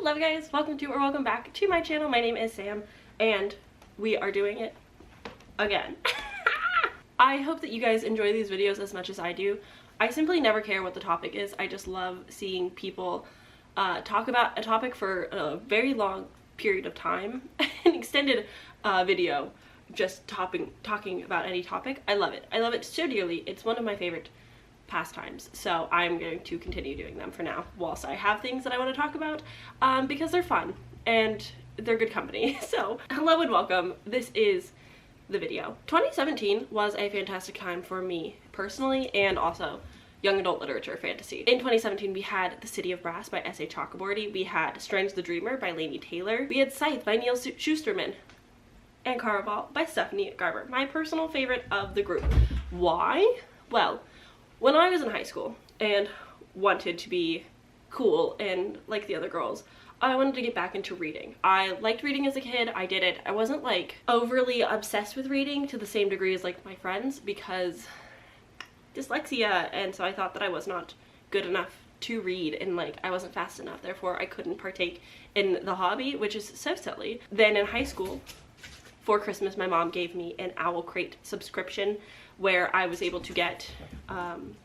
Hello guys, welcome back to my channel. My name is Sam and we are doing it again. I hope that you guys enjoy these videos as much as I do. I simply never care what the topic is. I just love seeing people talk about a topic for a very long period of time. An extended video just talking about any topic. I love it. I love it so dearly. It's one of my favorite pastimes, so I'm going to continue doing them for now whilst I have things that I want to talk about because they're fun and they're good company. So hello and welcome. This is the video. 2017 was a fantastic time for me personally and also young adult literature fantasy. In 2017 we had The City of Brass by S.A. Chakraborty, we had Strange the Dreamer by Laini Taylor, we had Scythe by Neil Shusterman, and Caraval by Stephanie Garber, my personal favorite of the group. Why? Well, when I was in high school and wanted to be cool and like the other girls, I wanted to get back into reading. I liked reading as a kid, I did it. I wasn't like overly obsessed with reading to the same degree as like my friends because dyslexia, and so I thought that I was not good enough to read and like I wasn't fast enough, therefore I couldn't partake in the hobby, which is so silly. Then in high school, for Christmas, my mom gave me an Owl Crate subscription where I was able to get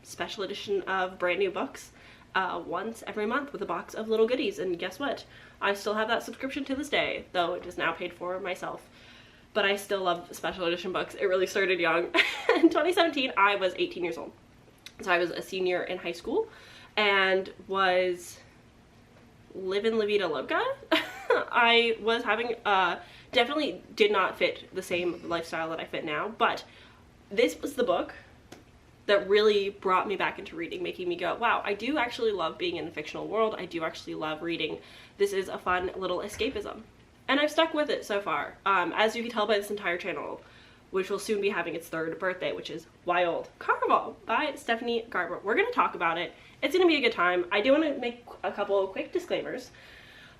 special edition of brand new books once every month with a box of little goodies, and guess what? I still have that subscription to this day, though it is now paid for myself. But I still love special edition books. It really started young. In 2017, I was 18 years old. So I was a senior in high school and was living La Vida Loca. I was having, definitely did not fit the same lifestyle that I fit now, but this was the book that really brought me back into reading, making me go, wow, I do actually love being in the fictional world. I do actually love reading. This is a fun little escapism. And I've stuck with it so far. As you can tell by this entire channel, which will soon be having its 3rd birthday, which is Wild Caraval by Stephanie Garber. We're going to talk about it. It's going to be a good time. I do want to make a couple of quick disclaimers.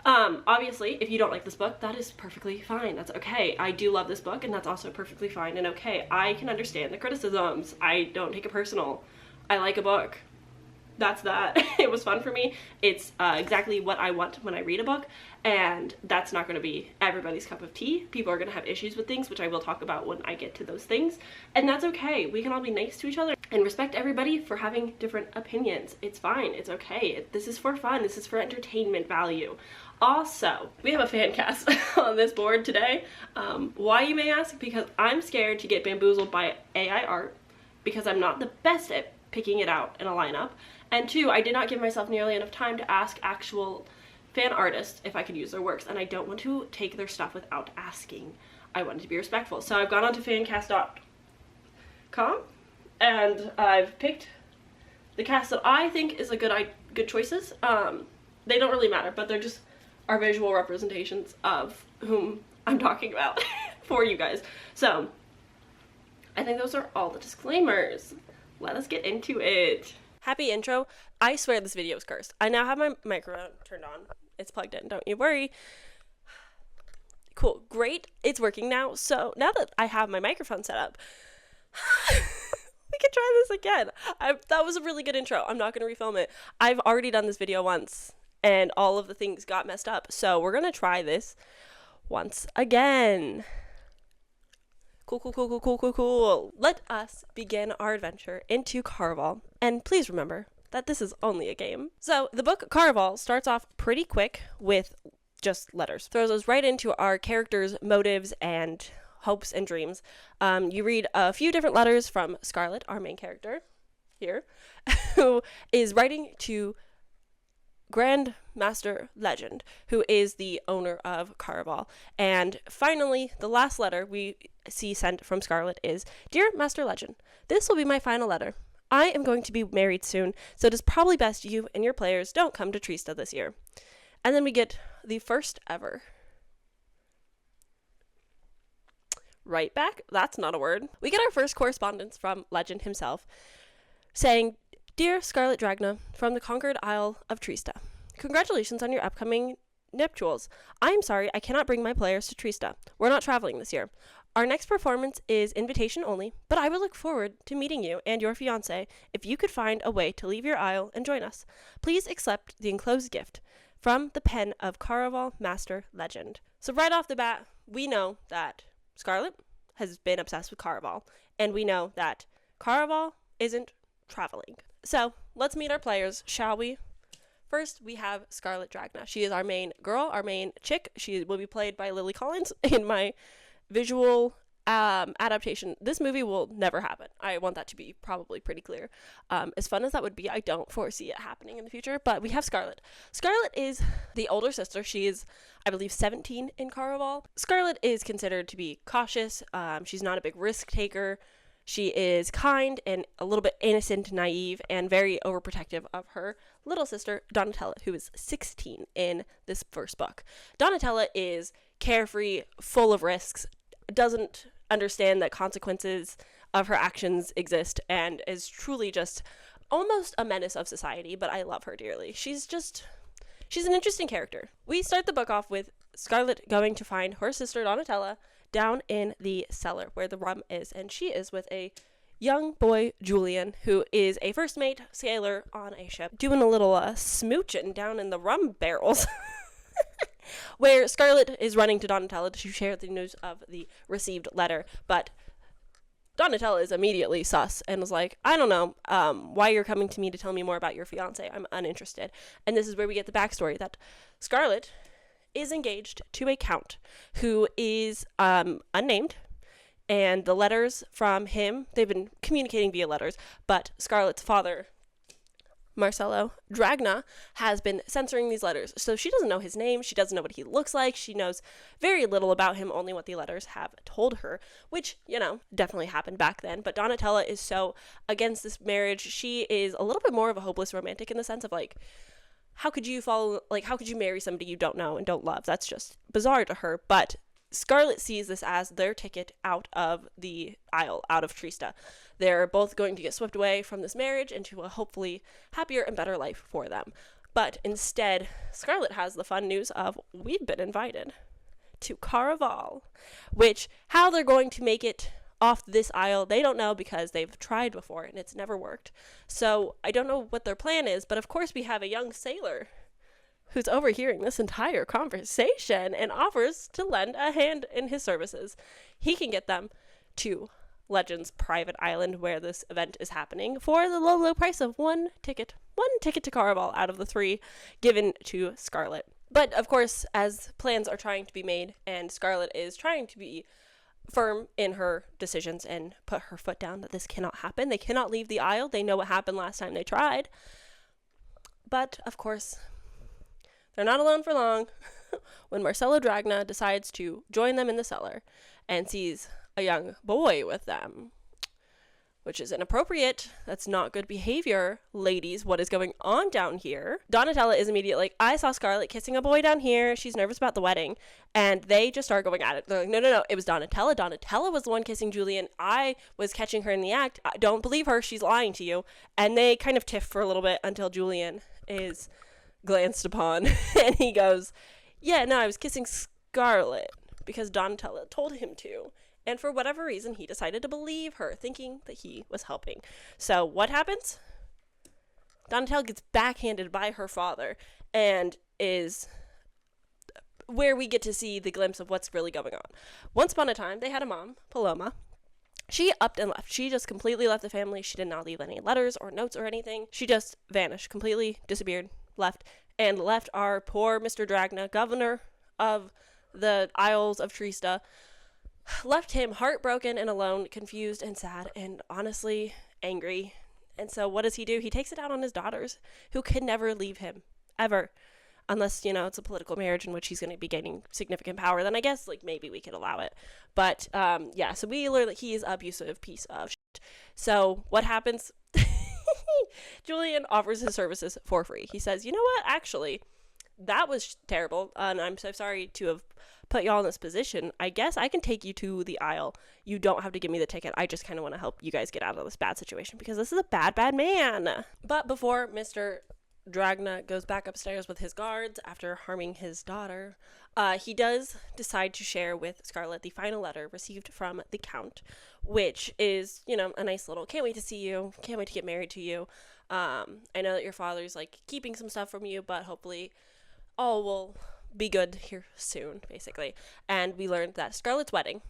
Obviously, if you don't like this book, that is perfectly fine. That's okay. I do love this book, and that's also perfectly fine and okay. I can understand the criticisms. I don't take it personal. I like a book. That's that. It was fun for me. It's exactly what I want when I read a book, and that's not going to be everybody's cup of tea. People are going to have issues with things, which I will talk about when I get to those things, and that's okay. We can all be nice to each other and respect everybody for having different opinions. It's fine. It's okay. This is for fun. This is for entertainment value. Also, we have a fan cast on this board today. Why, you may ask? Because I'm scared to get bamboozled by AI art because I'm not the best at picking it out in a lineup. And 2, I did not give myself nearly enough time to ask actual fan artists if I could use their works, and I don't want to take their stuff without asking. I wanted to be respectful. So I've gone onto fancast.com and I've picked the cast that I think is a good choices. They don't really matter, but they're just our visual representations of whom I'm talking about for you guys. So I think those are all the disclaimers. Let us get into it. Happy intro. I swear this video is cursed. I now have my microphone turned on. It's plugged in, don't you worry. Cool, great. It's working now. So now that I have my microphone set up, we can try this again. That was a really good intro. I'm not going to refilm it. I've already done this video once and all of the things got messed up. So we're going to try this once again. Cool. Let us begin our adventure into Caraval. And please remember that this is only a game. So the book Caraval starts off pretty quick with just letters. Throws us right into our characters' motives and hopes and dreams. You read a few different letters from Scarlett, our main character here, who is writing to Grandmaster Legend, who is the owner of Caraval. And finally, the last letter we see sent from Scarlett is, Dear Master Legend, this will be my final letter. I am going to be married soon, so it is probably best you and your players don't come to Trista this year. And then we get the first ever right back. That's not a word. We get our first correspondence from Legend himself saying, Dear Scarlet Dragna, from the conquered Isle of Trista, congratulations on your upcoming nuptials. I am sorry I cannot bring my players to Trista. We're not traveling this year. Our next performance is invitation only, but I would look forward to meeting you and your fiancé if you could find a way to leave your isle and join us. Please accept the enclosed gift. from the pen of Caraval, master legend. So right off the bat, we know that Scarlet has been obsessed with Caraval, and we know that Caraval isn't traveling. So let's meet our players, shall we? First, we have Scarlet Dragna. She is our main girl, our main chick. She will be played by Lily Collins in my visual adaptation. This movie will never happen. I want that to be probably pretty clear. As fun as that would be, I don't foresee it happening in the future, but we have Scarlet. Scarlet is the older sister. She is, I believe, 17 in Caraval. Scarlet is considered to be cautious. She's not a big risk taker. She is kind and a little bit innocent, naive, and very overprotective of her little sister, Donatella, who is 16 in this first book. Donatella is carefree, full of risks, doesn't understand that consequences of her actions exist, and is truly just almost a menace of society, but I love her dearly. She's an interesting character. We start the book off with Scarlet going to find her sister, Donatella, down in the cellar where the rum is, and she is with a young boy, Julian, who is a first mate sailor on a ship, doing a little smooching down in the rum barrels, where Scarlet is running to Donatella to share the news of the received letter, but Donatella is immediately sus and was like, I don't know why you're coming to me to tell me more about your fiance. I'm uninterested. And this is where we get the backstory that Scarlet is engaged to a count who is unnamed, and the letters from him, they've been communicating via letters, but Scarlet's father, Marcello Dragna, has been censoring these letters, so she doesn't know his name, she doesn't know what he looks like, she knows very little about him, only what the letters have told her, which, definitely happened back then. But Donatella is so against this marriage. She is a little bit more of a hopeless romantic in the sense of, like, how could you marry somebody you don't know and don't love? That's just bizarre to her. But Scarlet sees this as their ticket out of the Isle, out of Trista. They're both going to get swept away from this marriage into a hopefully happier and better life for them. But instead, Scarlet has the fun news of, we've been invited to Caraval, which, how they're going to make it off this isle, they don't know, because they've tried before and it's never worked. So I don't know what their plan is, but of course we have a young sailor who's overhearing this entire conversation and offers to lend a hand in his services. He can get them to Legend's private island where this event is happening for the low price of one ticket to Caraval out of the 3 given to Scarlet. But of course, as plans are trying to be made and Scarlet is trying to be firm in her decisions and put her foot down that this cannot happen, they cannot leave the Isle, they know what happened last time they tried. But of course, they're not alone for long when Marcello Dragna decides to join them in the cellar and sees a young boy with them, which is inappropriate. That's not good behavior, ladies. What is going on down here? Donatella is immediately like, I saw Scarlet kissing a boy down here. She's nervous about the wedding. And they just start going at it. They're like, no, it was Donatella. Donatella was the one kissing Julian. I was catching her in the act. I don't believe her. She's lying to you. And they kind of tiff for a little bit until Julian is glanced upon. And he goes, yeah, no, I was kissing Scarlet because Donatella told him to. And for whatever reason, he decided to believe her, thinking that he was helping. So what happens? Donatella gets backhanded by her father and is where we get to see the glimpse of what's really going on. Once upon a time, they had a mom, Paloma. She upped and left. She just completely left the family. She did not leave any letters or notes or anything. She just vanished, completely disappeared, left our poor Mr. Dragna, governor of the Isles of Trista, left him heartbroken and alone, confused and sad, and honestly angry. And so what does he do? He takes it out on his daughters, who can never leave him, ever. Unless, it's a political marriage in which he's going to be gaining significant power, then I guess, maybe we could allow it. But, so we learn that he is an abusive piece of shit. So what happens? Julian offers his services for free. He says, you know what? Actually, that was terrible, and I'm so sorry to have put y'all in this position. I guess I can take you to the Isle. You don't have to give me the ticket. I just kind of want to help you guys get out of this bad situation because this is a bad, bad man. But before Mr. Dragna goes back upstairs with his guards after harming his daughter, he does decide to share with Scarlet the final letter received from the Count, which is, a nice little, can't wait to see you, can't wait to get married to you. I know that your father's, keeping some stuff from you, but hopefully all will be good here soon, basically. And we learned that Scarlett's wedding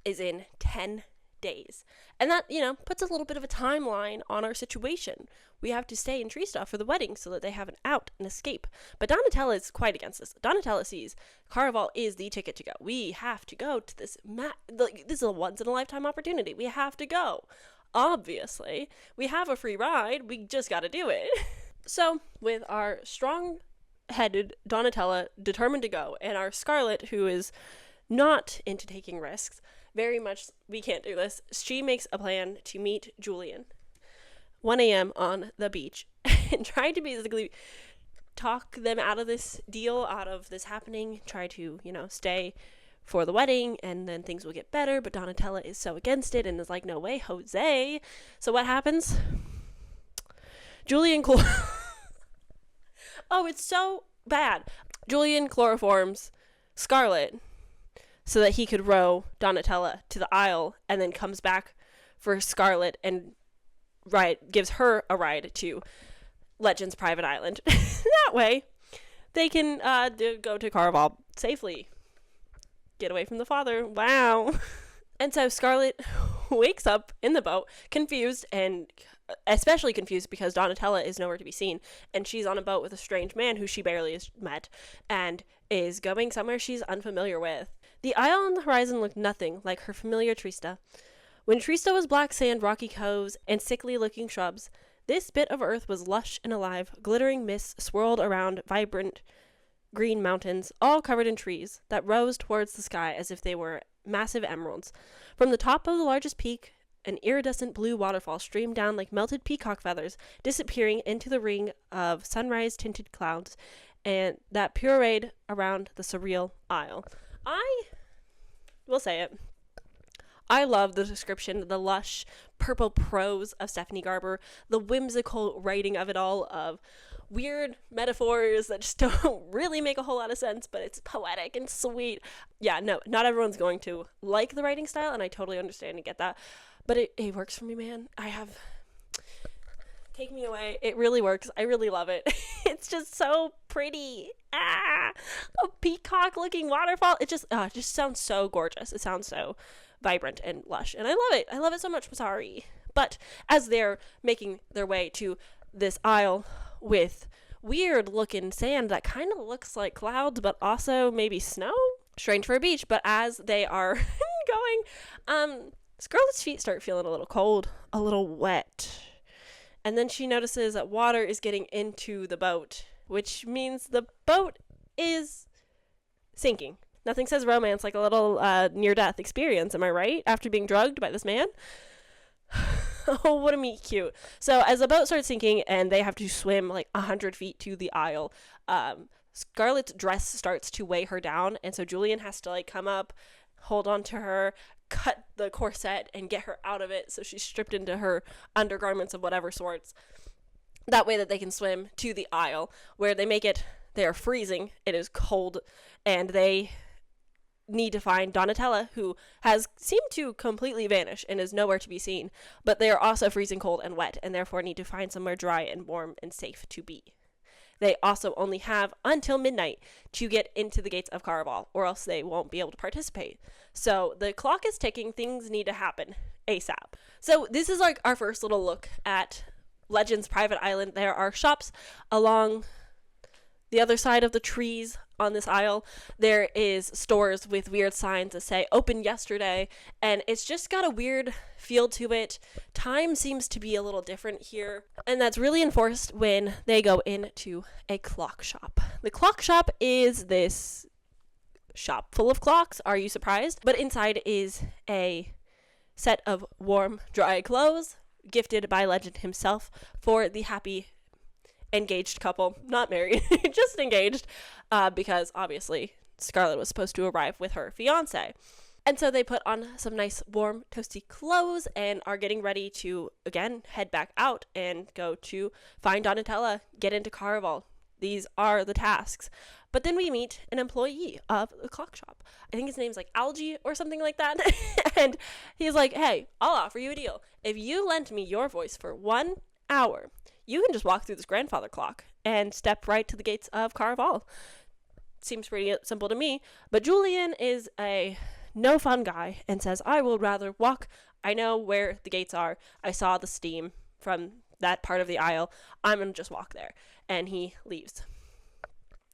is in 10 days. And that, puts a little bit of a timeline on our situation. We have to stay in Trista for the wedding so that they have an out and escape. But Donatella is quite against this. Donatella sees Caraval is the ticket to go. We have to go to this. This is a once-in-a-lifetime opportunity. We have to go. Obviously, we have a free ride. We just got to do it. So, with our strong-headed Donatella determined to go, and our Scarlett, who is not into taking risks, very much, we can't do this, she makes a plan to meet Julian 1 a.m. on the beach and try to basically talk them out of this deal, out of this happening, try to, stay for the wedding, and then things will get better. But Donatella is so against it and is like, no way, Jose. So what happens? Julian oh, it's so bad. Julian chloroforms Scarlett so that he could row Donatella to the Isle, and then comes back for Scarlett and gives her a ride to Legend's private island. That way, they can go to Caraval safely. Get away from the father. Wow. And so Scarlett wakes up in the boat, confused, and especially confused because Donatella is nowhere to be seen, and she's on a boat with a strange man who she barely has met, and is going somewhere she's unfamiliar with. The isle on the horizon looked nothing like her familiar Trista. When Trista was black sand, rocky coves, and sickly-looking shrubs, this bit of earth was lush and alive. Glittering mists swirled around vibrant green mountains, all covered in trees, that rose towards the sky as if they were massive emeralds. From the top of the largest peak, an iridescent blue waterfall streamed down like melted peacock feathers, disappearing into the ring of sunrise-tinted clouds, and that pureed around the surreal isle. I will say it. I love the description, the lush purple prose of Stephanie Garber, the whimsical writing of it all, of weird metaphors that just don't really make a whole lot of sense, but it's poetic and sweet. Yeah, no, not everyone's going to like the writing style, and I totally understand and get that, but it works for me, man. Take me away. It really works. I really love it. It's just so pretty. A peacock-looking waterfall. It just sounds so gorgeous. It sounds so vibrant and lush, and I love it. I love it so much. Sorry. But as they're making their way to this isle with weird-looking sand that kind of looks like clouds, but also maybe snow. Strange for a beach. But as they are going, Scarlett's feet start feeling a little cold, a little wet. And then she notices that water is getting into the boat, which means the boat is sinking. Nothing says romance like a little near-death experience, am I right? After being drugged by this man? Oh, what a meet cute. So as the boat starts sinking and they have to swim like 100 feet to the Isle, Scarlett's dress starts to weigh her down, and so Julian has to come up, hold on to her, cut the corset, and get her out of it so she's stripped into her undergarments of whatever sorts. That way that they can swim to the Isle, where they are freezing, it is cold, and they need to find Donatella, who has seemed to completely vanish and is nowhere to be seen, but they are also freezing cold and wet, and therefore need to find somewhere dry and warm and safe to be. They also only have until midnight to get into the gates of Caraval, or else they won't be able to participate. So the clock is ticking. Things need to happen ASAP. So this is our first little look at Legend's private island. There are shops along the other side of the trees on this isle. There is stores with weird signs that say open yesterday, and it's just got a weird feel to it. Time seems to be a little different here, and that's really enforced when they go into a clock shop. The clock shop is this shop full of clocks. Are you surprised? But inside is a set of warm, dry clothes gifted by Legend himself for the happy engaged couple, not married, just engaged, because obviously Scarlett was supposed to arrive with her fiance. And so they put on some nice warm toasty clothes and are getting ready to again head back out and go to find Donatella, get into Caraval. These are the tasks. But then we meet an employee of the clock shop. I think his name's Algie or something like that. And he's like, hey, I'll offer you a deal. If you lend me your voice for 1 hour, you can just walk through this grandfather clock and step right to the gates of Caraval. Seems pretty simple to me, but Julian is a no fun guy and says, I will rather walk. I know where the gates are. I saw the steam from that part of the aisle. I'm going to just walk there. And he leaves.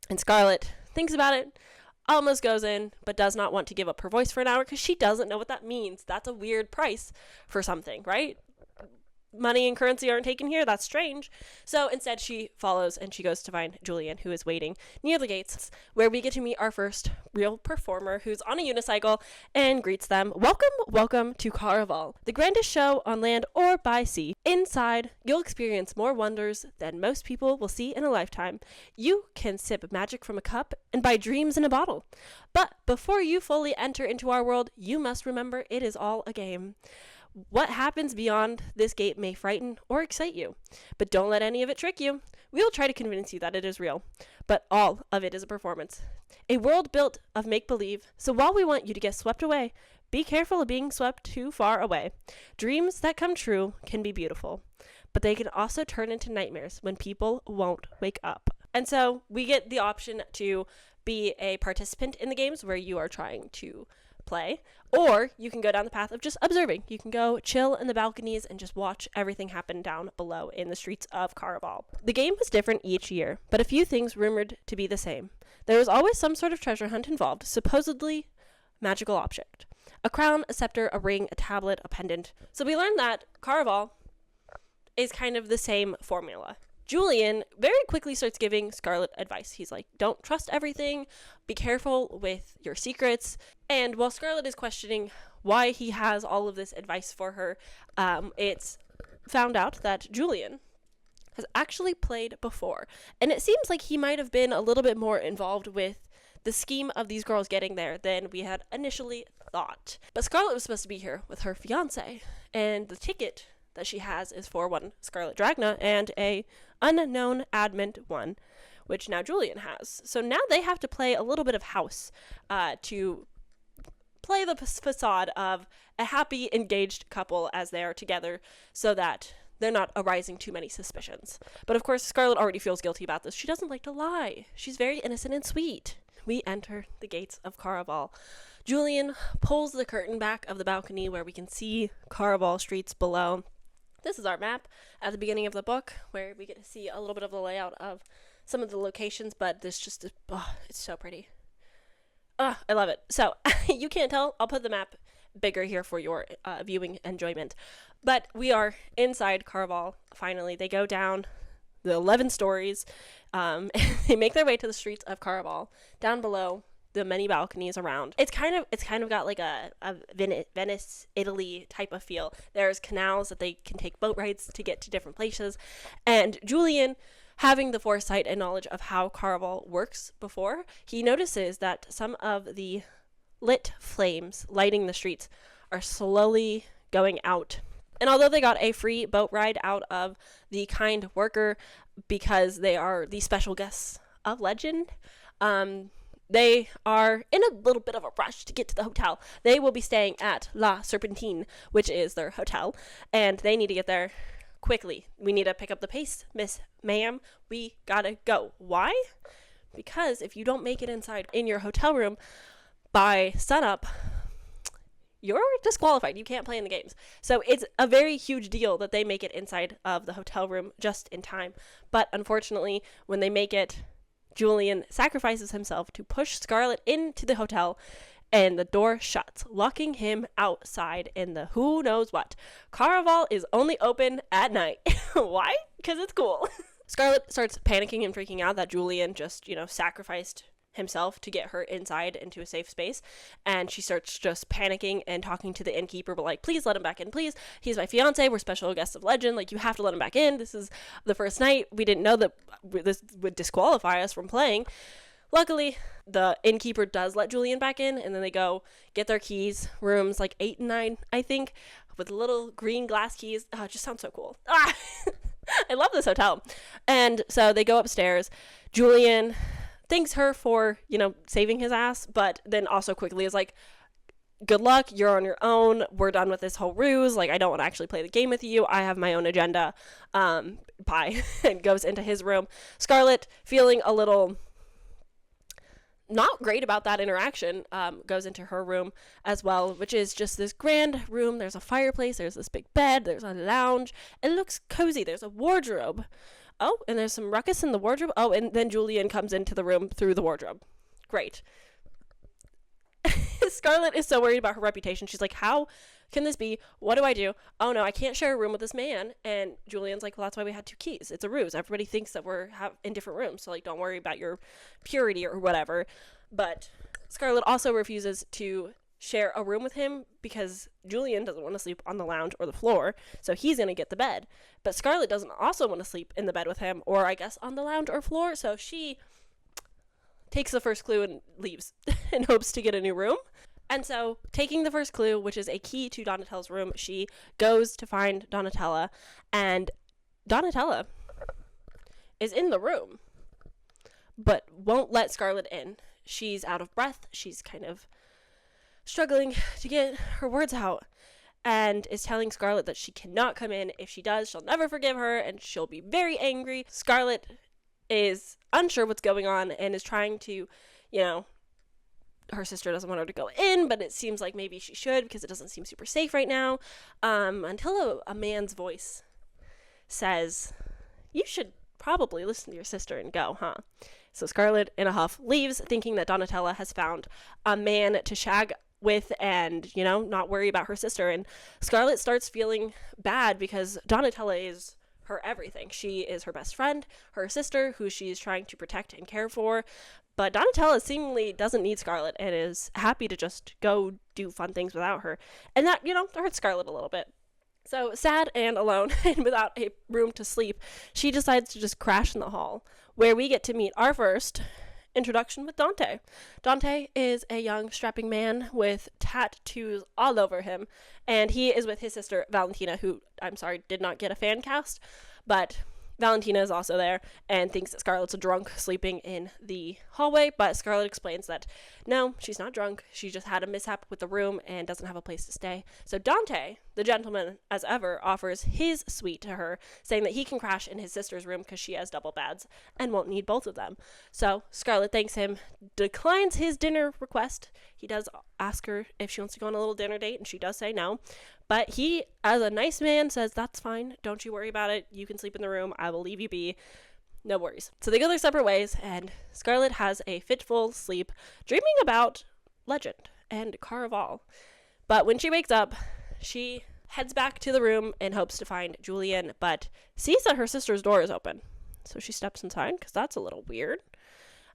And Scarlet thinks about it, almost goes in, but does not want to give up her voice for an hour because she doesn't know what that means. That's a weird price for something, right? Money and currency aren't taken here. That's strange. So instead she follows and she goes to find Julian, who is waiting near the gates, where we get to meet our first real performer, who's on a unicycle, and greets them. Welcome to Caraval, the grandest show on land or by sea. Inside, you'll experience more wonders than most people will see in a lifetime. You can sip magic from a cup and buy dreams in a bottle. But before you fully enter into our world, you must remember it is all a game. What happens beyond this gate may frighten or excite you, but don't let any of it trick you. We'll try to convince you that it is real, but all of it is a performance. A world built of make-believe, so while we want you to get swept away, be careful of being swept too far away. Dreams that come true can be beautiful, but they can also turn into nightmares when people won't wake up. And so we get the option to be a participant in the games where you are trying to play, or you can go down the path of just observing. You can go chill in the balconies and just watch everything happen down below in the streets of Caraval. The game was different each year, but a few things rumored to be the same. There was always some sort of treasure hunt involved, supposedly magical object. A crown, a scepter, a ring, a tablet, a pendant. So we learned that Caraval is kind of the same formula. Julian very quickly starts giving Scarlet advice. He's like, don't trust everything, be careful with your secrets. And while Scarlet is questioning why he has all of this advice for her, it's found out that Julian has actually played before. And it seems like he might have been a little bit more involved with the scheme of these girls getting there than we had initially thought. But Scarlet was supposed to be here with her fiance, and the ticket that she has is for one Scarlet Dragna and a unknown admint one, which now Julian has. So now they have to play a little bit of house to play the facade of a happy engaged couple as they are together, so that they're not arising too many suspicions. But of course, Scarlet already feels guilty about this. She doesn't like to lie. She's very innocent and sweet. We enter the gates of Caraval. Julian pulls the curtain back of the balcony where we can see Caraval streets below. This is our map at the beginning of the book, where we get to see a little bit of the layout of some of the locations, but this just, it's so pretty. I love it. So, you can't tell, I'll put the map bigger here for your viewing enjoyment. But we are inside Caraval, finally. They go down the 11 stories, and they make their way to the streets of Caraval. Down below, the many balconies around. It's kind of got like a Venice, Italy type of feel. There's canals that they can take boat rides to get to different places. And Julian, having the foresight and knowledge of how Caraval works before, he notices that some of the lit flames lighting the streets are slowly going out. And although they got a free boat ride out of the kind worker because they are the special guests of legend, they are in a little bit of a rush to get to the hotel. They will be staying at La Serpentine, which is their hotel, and they need to get there quickly. We need to pick up the pace, ma'am. We gotta go. Why? Because if you don't make it inside in your hotel room by sunup, you're disqualified. You can't play in the games. So it's a very huge deal that they make it inside of the hotel room just in time. But unfortunately, when they make it, Julian sacrifices himself to push Scarlet into the hotel, and the door shuts, locking him outside in the who knows what. Caraval is only open at night. Why? Because it's cool. Scarlet starts panicking and freaking out that Julian just, sacrificed himself to get her inside into a safe space, and she starts just panicking and talking to the innkeeper, but like, please let him back in, please, he's my fiance, we're special guests of legend, like, you have to let him back in, this is the first night, we didn't know that this would disqualify us from playing. Luckily, the innkeeper does let Julian back in, and then they go get their keys, rooms like 8 and 9, I think, with little green glass keys. It just sounds so cool. I love this hotel. And so they go upstairs. Julian thanks her for, saving his ass, but then also quickly is like, good luck, you're on your own, we're done with this whole ruse, like, I don't want to actually play the game with you, I have my own agenda, bye, and goes into his room. Scarlet, feeling a little not great about that interaction, goes into her room as well, which is just this grand room. There's a fireplace, there's this big bed, there's a lounge, it looks cozy, there's a wardrobe. Oh, and there's some ruckus in the wardrobe. Oh, and then Julian comes into the room through the wardrobe. Great. Scarlet is so worried about her reputation. She's like, how can this be? What do I do? Oh no, I can't share a room with this man. And Julian's like, well, that's why we had 2 keys. It's a ruse. Everybody thinks that we're in different rooms. So like, don't worry about your purity or whatever. But Scarlet also refuses to share a room with him because Julian doesn't want to sleep on the lounge or the floor. So he's going to get the bed. But Scarlet doesn't also want to sleep in the bed with him, or I guess on the lounge or floor. So she takes the first clue and leaves in hopes to get a new room. And so, taking the first clue, which is a key to Donatella's room, she goes to find Donatella, and Donatella is in the room, but won't let Scarlet in. She's out of breath, she's kind of struggling to get her words out, and is telling Scarlet that she cannot come in. If she does, she'll never forgive her, and she'll be very angry. Scarlet is unsure what's going on, and is trying to, her sister doesn't want her to go in, but it seems like maybe she should because it doesn't seem super safe right now, until a man's voice says, you should probably listen to your sister and go, huh? So Scarlet, in a huff, leaves, thinking that Donatella has found a man to shag with and, not worry about her sister. And Scarlet starts feeling bad because Donatella is her everything. She is her best friend, her sister, who she's trying to protect and care for. But Donatella seemingly doesn't need Scarlet and is happy to just go do fun things without her. And that, hurts Scarlet a little bit. So, sad and alone and without a room to sleep, she decides to just crash in the hall, where we get to meet our first introduction with Dante. Dante is a young, strapping man with tattoos all over him, and he is with his sister, Valentina, who, I'm sorry, did not get a fan cast, but Valentina is also there and thinks that Scarlet's a drunk sleeping in the hallway, but Scarlet explains that no, she's not drunk. She just had a mishap with the room and doesn't have a place to stay. So Dante, the gentleman as ever, offers his suite to her, saying that he can crash in his sister's room because she has double beds and won't need both of them. So Scarlet thanks him, declines his dinner request. He does ask her if she wants to go on a little dinner date, and she does say no. But he, as a nice man, says, that's fine. Don't you worry about it. You can sleep in the room. I will leave you be. No worries. So they go their separate ways, and Scarlet has a fitful sleep, dreaming about Legend and Caraval. But when she wakes up, she heads back to the room in hopes to find Julian, but sees that her sister's door is open. So she steps inside, because that's a little weird,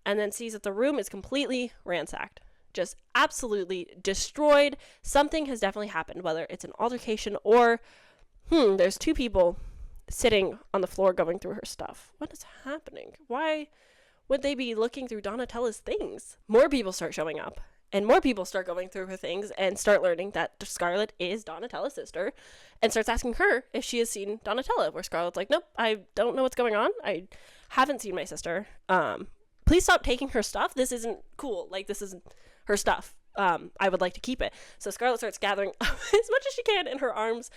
and then sees that the room is completely ransacked. Just absolutely destroyed. Something has definitely happened, whether it's an altercation or, there's 2 people sitting on the floor going through her stuff. What is happening? Why would they be looking through Donatella's things? More people start showing up, and more people start going through her things and start learning that Scarlet is Donatella's sister, and starts asking her if she has seen Donatella, where Scarlet's like, nope, I don't know what's going on. I haven't seen my sister. Please stop taking her stuff. This isn't cool. Like, this isn't her stuff. I would like to keep it. So Scarlet starts gathering up as much as she can in her arms.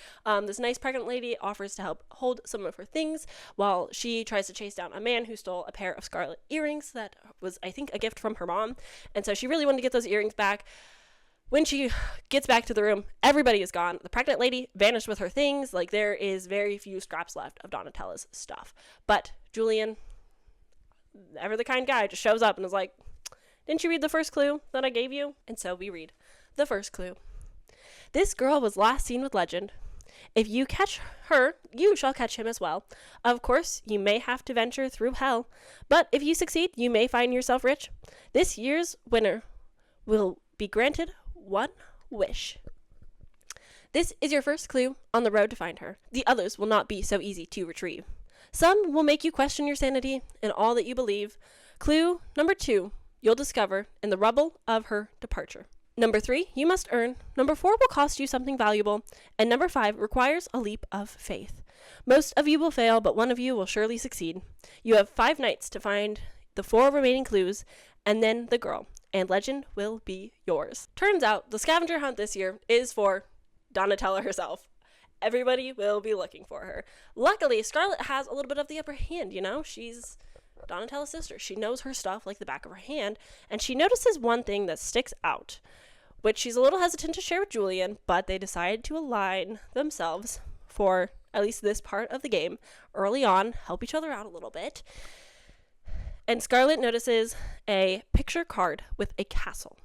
This nice pregnant lady offers to help hold some of her things while she tries to chase down a man who stole a pair of Scarlet earrings that was, I think, a gift from her mom. And so she really wanted to get those earrings back. When she gets back to the room, everybody is gone. The pregnant lady vanished with her things. Like, there is very few scraps left of Donatella's stuff. But Julian, ever the kind guy, just shows up and is like, didn't you read the first clue that I gave you? And so we read the first clue. This girl was last seen with Legend. If you catch her, you shall catch him as well. Of course, you may have to venture through hell, but if you succeed, you may find yourself rich. This year's winner will be granted one wish. This is your first clue on the road to find her. The others will not be so easy to retrieve. Some will make you question your sanity and all that you believe. Clue number 2. You'll discover in the rubble of her departure. Number 3, you must earn. Number 4 will cost you something valuable. And number 5 requires a leap of faith. Most of you will fail, but one of you will surely succeed. You have 5 nights to find the 4 remaining clues, and then the girl and legend will be yours. Turns out the scavenger hunt this year is for Donatella herself. Everybody will be looking for her. Luckily, Scarlet has a little bit of the upper hand, She's Donatella's sister. She knows her stuff like the back of her hand, and she notices one thing that sticks out, which she's a little hesitant to share with Julian, but they decide to align themselves for at least this part of the game early on, help each other out a little bit. And Scarlet notices a picture card with a castle,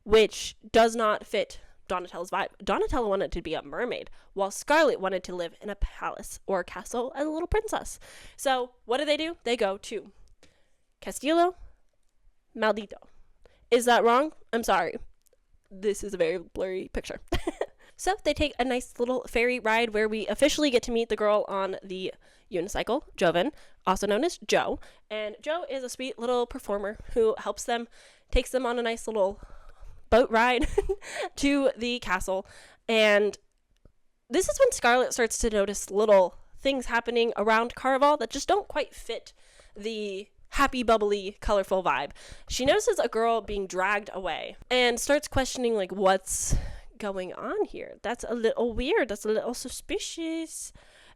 which does not fit Donatella's vibe. Donatella wanted to be a mermaid, while Scarlet wanted to live in a palace or a castle as a little princess. So what do? They go to Castillo Maldito. Is that wrong? I'm sorry. This is a very blurry picture. So they take a nice little ferry ride where we officially get to meet the girl on the unicycle, Joven, also known as Joe. And Joe is a sweet little performer who helps them, takes them on a nice little boat ride to the castle. And this is when Scarlet starts to notice little things happening around Caraval that just don't quite fit the happy, bubbly, colorful vibe. She notices a girl being dragged away and starts questioning, like, what's going on here? That's a little weird. That's a little suspicious.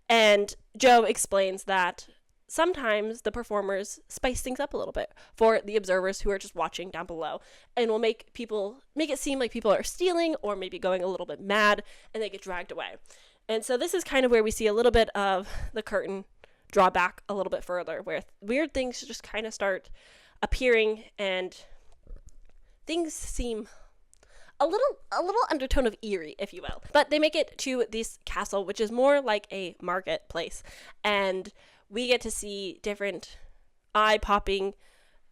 And Joe explains that sometimes the performers spice things up a little bit for the observers who are just watching down below, and will make it seem like people are stealing or maybe going a little bit mad, and they get dragged away. And so this is kind of where we see a little bit of the curtain draw back a little bit further, where weird things just kind of start appearing, and things seem a little undertone of eerie, if you will. But they make it to this castle, which is more like a marketplace, and we get to see different eye-popping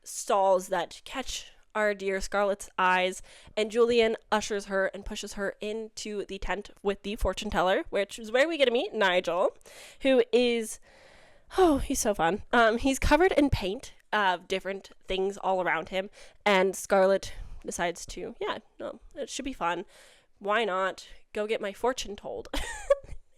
stalls that catch our dear Scarlet's eyes, and Julian ushers her and pushes her into the tent with the fortune teller, which is where we get to meet Nigel, who is, he's so fun. He's covered in paint of different things all around him, and Scarlet decides to, it should be fun. Why not go get my fortune told?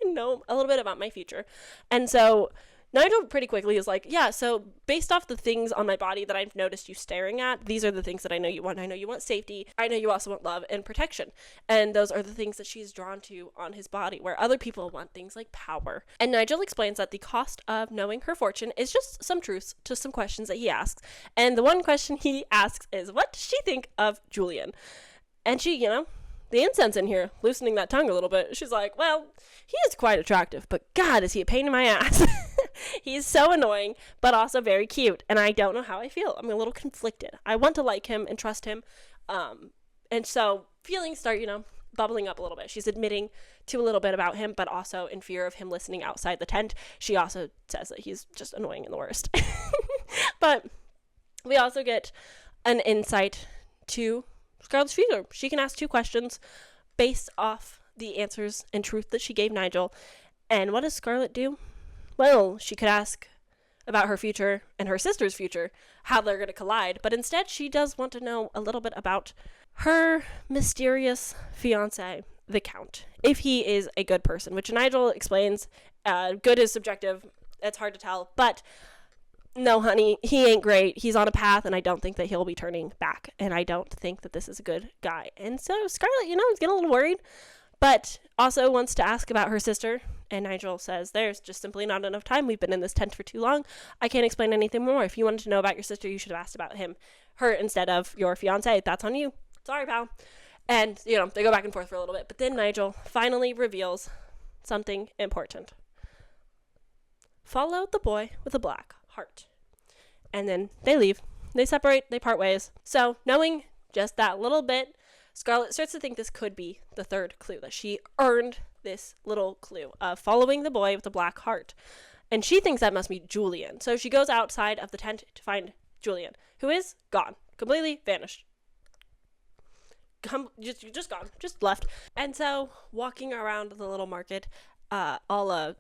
Know a little bit about my future. And so Nigel pretty quickly is like, so based off the things on my body that I've noticed you staring at, these are the things that I know you want. I know you want safety. I know you also want love and protection. And those are the things that she's drawn to on his body, where other people want things like power. And Nigel explains that the cost of knowing her fortune is just some truths to some questions that he asks. And the one question he asks is, what does she think of Julian? And she, the incense in here, loosening that tongue a little bit, she's like, well, he is quite attractive, but God, is he a pain in my ass. He's so annoying, but also very cute, and I don't know how I feel. I'm a little conflicted. I want to like him and trust him, and so feelings start, bubbling up a little bit. She's admitting to a little bit about him, but also in fear of him listening outside the tent. She also says that he's just annoying and the worst. But we also get an insight to Scarlet's future. She can ask 2 questions based off the answers and truth that she gave Nigel. And what does Scarlet do? Well, she could ask about her future and her sister's future, how they're going to collide, but instead she does want to know a little bit about her mysterious fiancé, the Count, if he is a good person, which Nigel explains. Good is subjective. It's hard to tell, but no, honey, he ain't great. He's on a path, and I don't think that he'll be turning back, and I don't think that this is a good guy. And so Scarlet, is getting a little worried, but also wants to ask about her sister. And Nigel says, there's just simply not enough time. We've been in this tent for too long. I can't explain anything more. If you wanted to know about your sister, you should have asked about her instead of your fiance. That's on you. Sorry, pal. And, they go back and forth for a little bit. But then Nigel finally reveals something important. Follow the boy with a black heart. And then they leave. They separate. They part ways. So knowing just that little bit, Scarlet starts to think this could be the third clue, that she earned this little clue of following the boy with the black heart. And she thinks that must be Julian. So she goes outside of the tent to find Julian, who is gone, completely vanished. Just gone, just left. And so walking around the little market, all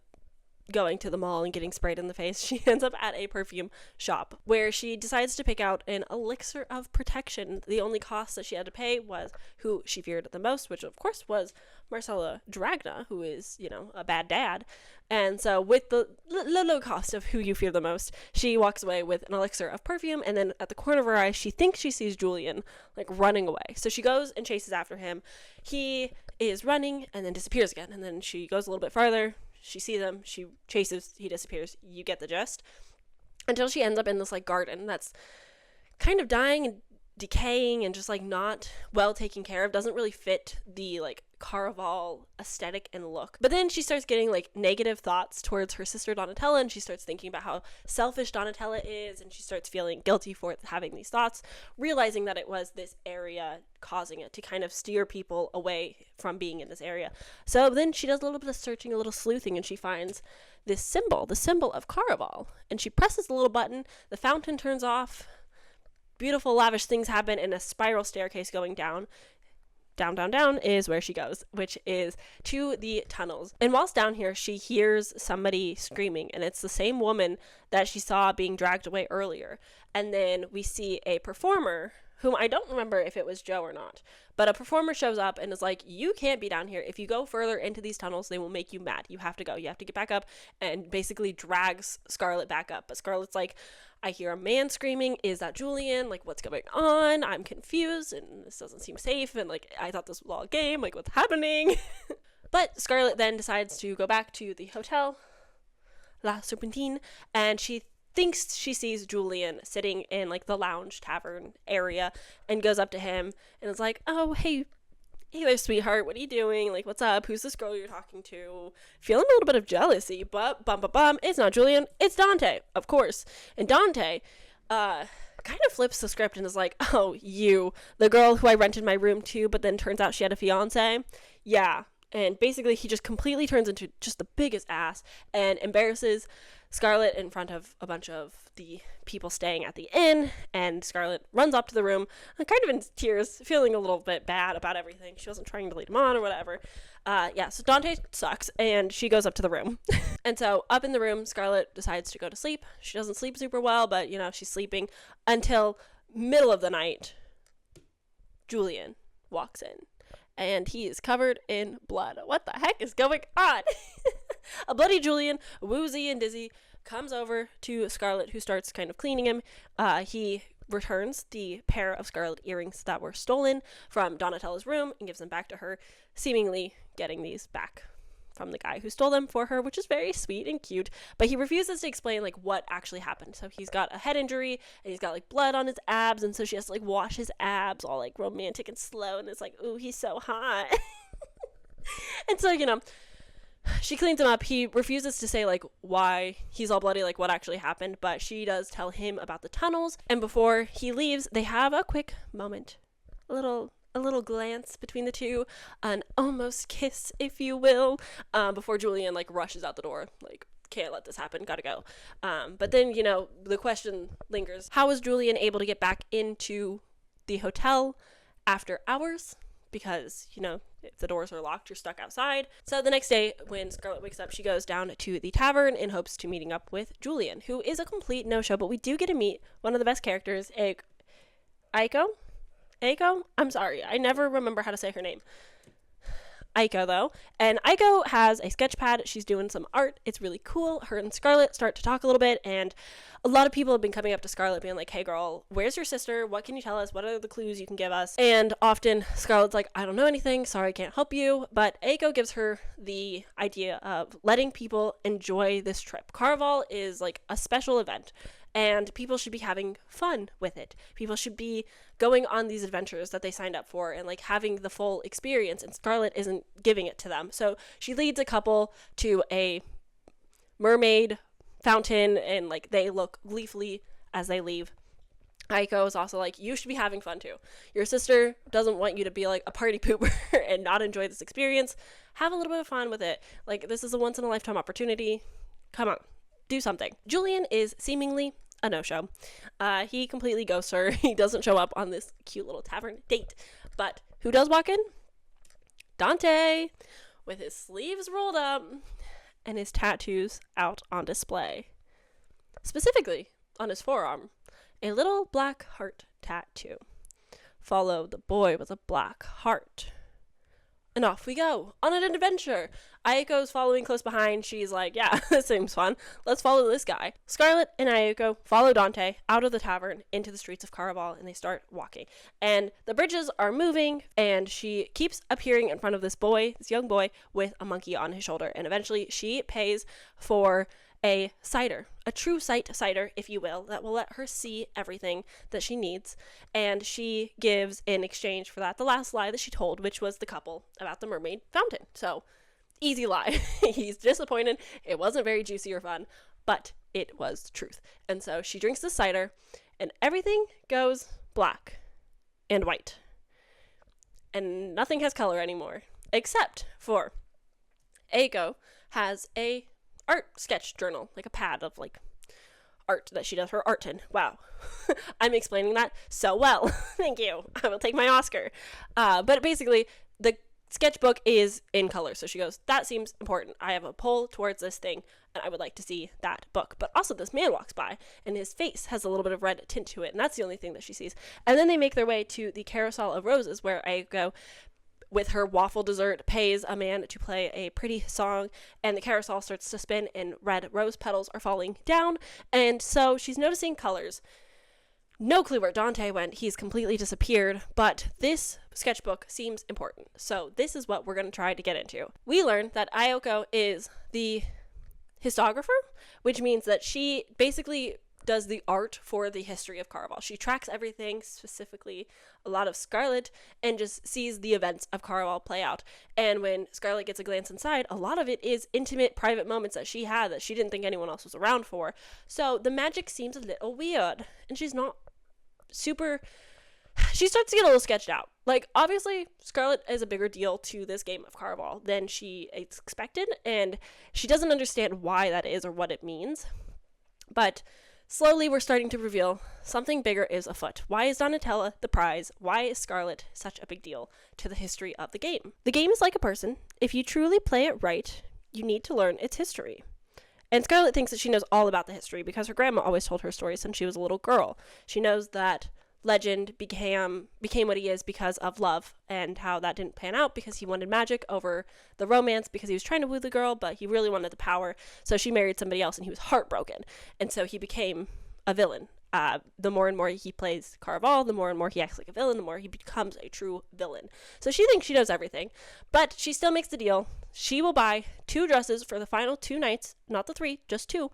going to the mall and getting sprayed in the face, she ends up at a perfume shop where she decides to pick out an elixir of protection. The only cost that she had to pay was who she feared the most, which of course was Marcella Dragna, who is, you know, a bad dad. And so with the low cost of who you fear the most, she walks away with an elixir of perfume, and then at the corner of her eye, she thinks she sees Julian, like, running away. So she goes and chases after him. He is running and then disappears again, and then she goes a little bit farther. She sees him, she chases, he disappears. You get the gist. Until she ends up in this, like, garden that's kind of dying and decaying and just, like, not well taken care of. Doesn't really fit the, like, Caraval aesthetic and look. But then she starts getting, like, negative thoughts towards her sister Donatella, and she starts thinking about how selfish Donatella is, and she starts feeling guilty for having these thoughts, realizing that it was this area causing it, to kind of steer people away from being in this area. So then she does a little bit of searching, a little sleuthing, and she finds this symbol, the symbol of Caraval, and she presses the little button, the fountain turns off, beautiful lavish things happen, and a spiral staircase going down is where she goes, which is to the tunnels. And whilst down here, she hears somebody screaming, and it's the same woman that she saw being dragged away earlier. And then we see a performer, whom I don't remember if it was Joe or not, but a performer shows up and is like, you can't be down here. If you go further into these tunnels, they will make you mad. You have to go. You have to get back up, and basically drags Scarlet back up. But Scarlet's like, I hear a man screaming. Is that Julian? Like, what's going on? I'm confused, and this doesn't seem safe, and, like, I thought this was all a game. Like, what's happening? But Scarlet then decides to go back to the hotel, La Serpentine, and she thinks she sees Julian sitting in, like, the lounge tavern area, and goes up to him and is like, oh, hey there, sweetheart, what are you doing? Like, what's up? Who's this girl you're talking to? Feeling a little bit of jealousy, but it's not Julian, it's Dante, of course. And Dante kind of flips the script and is like, oh, you, the girl who I rented my room to, but then turns out she had a fiance? Yeah. And basically he just completely turns into just the biggest ass and embarrasses Scarlet in front of a bunch of the people staying at the inn, and Scarlet runs up to the room, kind of in tears, feeling a little bit bad about everything. She wasn't trying to lead him on or whatever. So Dante sucks, and she goes up to the room. And so up in the room, Scarlet decides to go to sleep. She doesn't sleep super well, but, you know, she's sleeping until middle of the night. Julian walks in, and he is covered in blood. What the heck is going on? A bloody Julian, woozy and dizzy, comes over to Scarlet, who starts kind of cleaning him. He returns the pair of Scarlet earrings that were stolen from Donatella's room and gives them back to her, seemingly getting these back from the guy who stole them for her, which is very sweet and cute. But he refuses to explain, like, what actually happened. So he's got a head injury, and he's got, like, blood on his abs, and so she has to, like, wash his abs all, like, romantic and slow, and it's like, ooh, he's so hot. And so, you know, she cleans him up. He refuses to say, like, why he's all bloody, like, what actually happened, but she does tell him about the tunnels, and before he leaves, they have a quick moment, a little glance between the two, an almost kiss, if you will, before Julian, like, rushes out the door, like, can't let this happen, gotta go. But then, you know, the question lingers, how was Julian able to get back into the hotel after hours? Because, you know, if the doors are locked, you're stuck outside. So the next day, when Scarlet wakes up, she goes down to the tavern in hopes to meeting up with Julian, who is a complete no-show, but we do get to meet one of the best characters, Aiko? I'm sorry, I never remember how to say her name. Aiko, though. And Aiko has a sketch pad. She's doing some art. It's really cool. Her and Scarlet start to talk a little bit, and a lot of people have been coming up to Scarlet being like, hey girl, where's your sister? What can you tell us? What are the clues you can give us? And often Scarlet's like, I don't know anything. Sorry, I can't help you. But Aiko gives her the idea of letting people enjoy this trip. Caraval is like a special event, and people should be having fun with it. People should be going on these adventures that they signed up for and, like, having the full experience, and Scarlet isn't giving it to them. So she leads a couple to a mermaid fountain, and, like, they look gleefully as they leave. Aiko is also like, you should be having fun too. Your sister doesn't want you to be like a party pooper and not enjoy this experience. Have a little bit of fun with it. Like, this is a once in a lifetime opportunity. Come on, do something. Julian is seemingly a no-show. He completely ghosts her. He doesn't show up on this cute little tavern date. But who does walk in? Dante, with his sleeves rolled up and his tattoos out on display. Specifically, on his forearm, a little black heart tattoo. Follow the boy with a black heart. And off we go, on an adventure. Ayoko's following close behind. She's like, yeah, this seems fun. Let's follow this guy. Scarlet and Ayoko follow Dante out of the tavern into the streets of Caraval, and they start walking. And the bridges are moving, and she keeps appearing in front of this boy, this young boy, with a monkey on his shoulder. And eventually she pays for a cider, a true sight cider, if you will, that will let her see everything that she needs. And she gives, in exchange for that, the last lie that she told, which was the couple about the mermaid fountain. So, easy lie. He's disappointed. It wasn't very juicy or fun, but it was the truth. And so she drinks the cider, and everything goes black and white. And nothing has color anymore, except for Eiko has a art sketch journal, like a pad of like art that she does her art in. Wow. I'm explaining that so well. Thank you. I will take my Oscar. But basically, the sketchbook is in color. So she goes, that seems important. I have a pull towards this thing, and I would like to see that book. But also this man walks by, and his face has a little bit of red tint to it, and that's the only thing that she sees. And then they make their way to the Carousel of Roses, where Aiko, with her waffle dessert, pays a man to play a pretty song, and the carousel starts to spin, and red rose petals are falling down, and so she's noticing colors. No clue where Dante went. He's completely disappeared, but this sketchbook seems important, so this is what we're going to try to get into. We learn that Ayoko is the histographer, which means that she basically does the art for the history of Caraval. She tracks everything, specifically a lot of Scarlet, and just sees the events of Caraval play out. And when Scarlet gets a glance inside, a lot of it is intimate, private moments that she had that she didn't think anyone else was around for. So the magic seems a little weird, and she's not super... She starts to get a little sketched out. Like, obviously, Scarlet is a bigger deal to this game of Caraval than she expected, and she doesn't understand why that is or what it means. But slowly, we're starting to reveal something bigger is afoot. Why is Donatella the prize? Why is Scarlet such a big deal to the history of the game? The game is like a person. If you truly play it right, you need to learn its history. And Scarlet thinks that she knows all about the history because her grandma always told her stories since she was a little girl. She knows that Legend became what he is because of love, and how that didn't pan out because he wanted magic over the romance, because he was trying to woo the girl, but he really wanted the power, so she married somebody else, and he was heartbroken, and so he became a villain. The more and more he plays Caraval, the more and more he acts like a villain, the more he becomes a true villain. So she thinks she knows everything, but she still makes the deal. She will buy 2 dresses for the final 2 nights, not the 3, just 2,